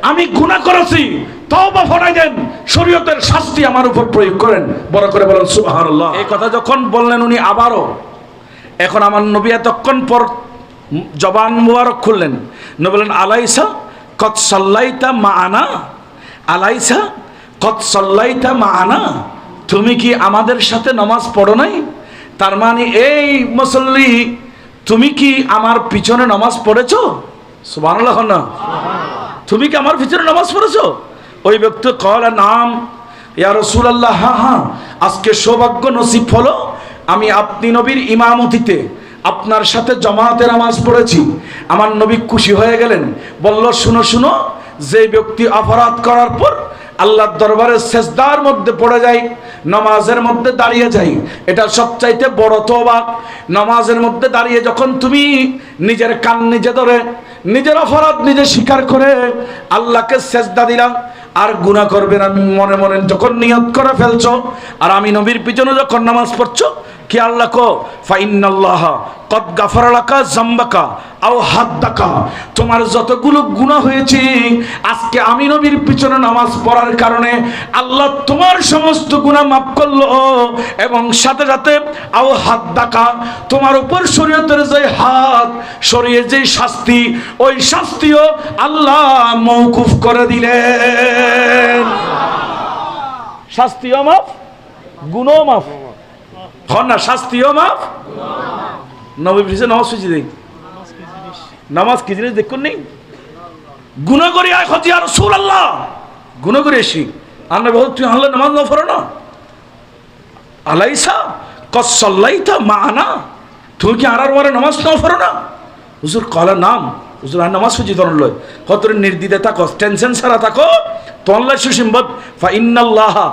আমি গুনাহ করেছি, তওবা ফরাই দেন, শরীয়তের শাস্তি আমার উপর প্রয়োগ করেন। বড় করে বলেন সুবহানাল্লাহ। এই কথা যখন বললেন উনি আবারও, এখন আমার নবী এতক্ষণ পর জবান মুবারক খুললেন, নবী বলেন আলাইসা কদ সাল্লাইতা মাআনা, আলাইসা কদ সাল্লাইতা মাআনা, তুমি কি আমাদের সাথে নামাজ পড়ো নাই? তার মানে এই মুসল্লি, তুমি কি আমার পিছনে নামাজ পড়েছো? সুবহানাল্লাহ না, তুমি কি আমার পিছনে নামাজ পড়েছো? ওই ব্যক্তি কলা নাম ইয়া রাসূলুল্লাহ, হ্যাঁ হ্যাঁ, আজকে সৌভাগ্য নসিব হলো আমি আপনি নবীর ইমামতিতে আপনার সাথে জামাতে নামাজ পড়েছি। আমার নবী খুশি হয়ে গেলেন, বলল শুনো শুনো, যে ব্যক্তি অপরাধ করার পর আল্লাহর দরবারে সেজদার মধ্যে পড়ে যায়, নামাজের মধ্যে দাঁড়িয়ে যাই, এটা সবচাইতে বড় তওবা। নামাজের মধ্যে দাঁড়িয়ে যখন তুমি নিজের কান নিজে ধরে, নিজের অপরাধ নিজে স্বীকার করে আল্লাহকে সেজদা দিলাম, আর গুনাহ করবে না মনে মনে যখন নিয়ত করে ফেলছো, আর আমি নবীর পিছনে যখন নামাজ পড়ছো, কি আল্লাহ কো ফাইন্নাল্লাহা কদ গাফারা লাকা যামবাকা আও হাদ্দাকা, তোমার যতগুলো গুনাহ হয়েছে আজকে আমি নবীর পিছনে নামাজ পড়ার কারণে আল্লাহ তোমার সমস্ত গুনাহ মাফ করলো, এবং সাথে সাথে আও হাদ্দাকা, তোমার উপর শরীয়তের যে হাত সরিয়ে যে শাস্তি, ওই শাস্তিও আল্লাহ মওকুফ করে দিলেন। শাস্তিও মাফ, গুনাহ মাফ, হন না, শাস্তিও মাফ। নবী বলেছেন নামাজ কি জিনিস, নামাজ কি জিনিস দেখুন নেই, গুনাহ করি আয় হজি আর রাসূলুল্লাহ, গুনাহ করে এসি আর না বল তুই আল্লাহ নামাজ না পড়ো না, আলাইসা কদ সাল্লাইতা মাআনা, তুই কি আর ওরে নামাজ না পড়ো না? হুজুর কলা নাম, হুজুর আর নামাজ সুজি ধরন লয়, কত নির্দ্বিধা থাকো, টেনশন ছাড়া থাকো, তল্লাই সুসিম্বত ফা ইন্নাল্লাহা,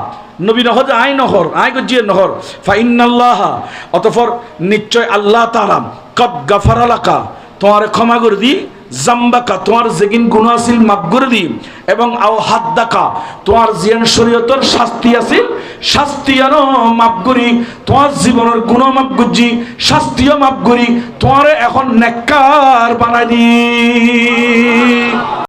নবী নহর আই নহর আই গজিয়ে নহর ফা ইন্নাল্লাহা, অতঃপর নিশ্চয় আল্লাহ তাআলা কদ গাফারা লাকা, তোমার ক্ষমা করে দি, জামবাকা, তোমার যেগিন গুনাহ আছিল মাফ করে দি, এবং আও হাদ্দাকা, তোমার জিয়ান শরীয়তের শাস্তি আছিল শাস্তিয়ানো মাফ করি, তোমার জীবনের গুনাহ মাফ করছি, শাস্তিও মাফ করি, তোমার এখন নেককার বানাই দি।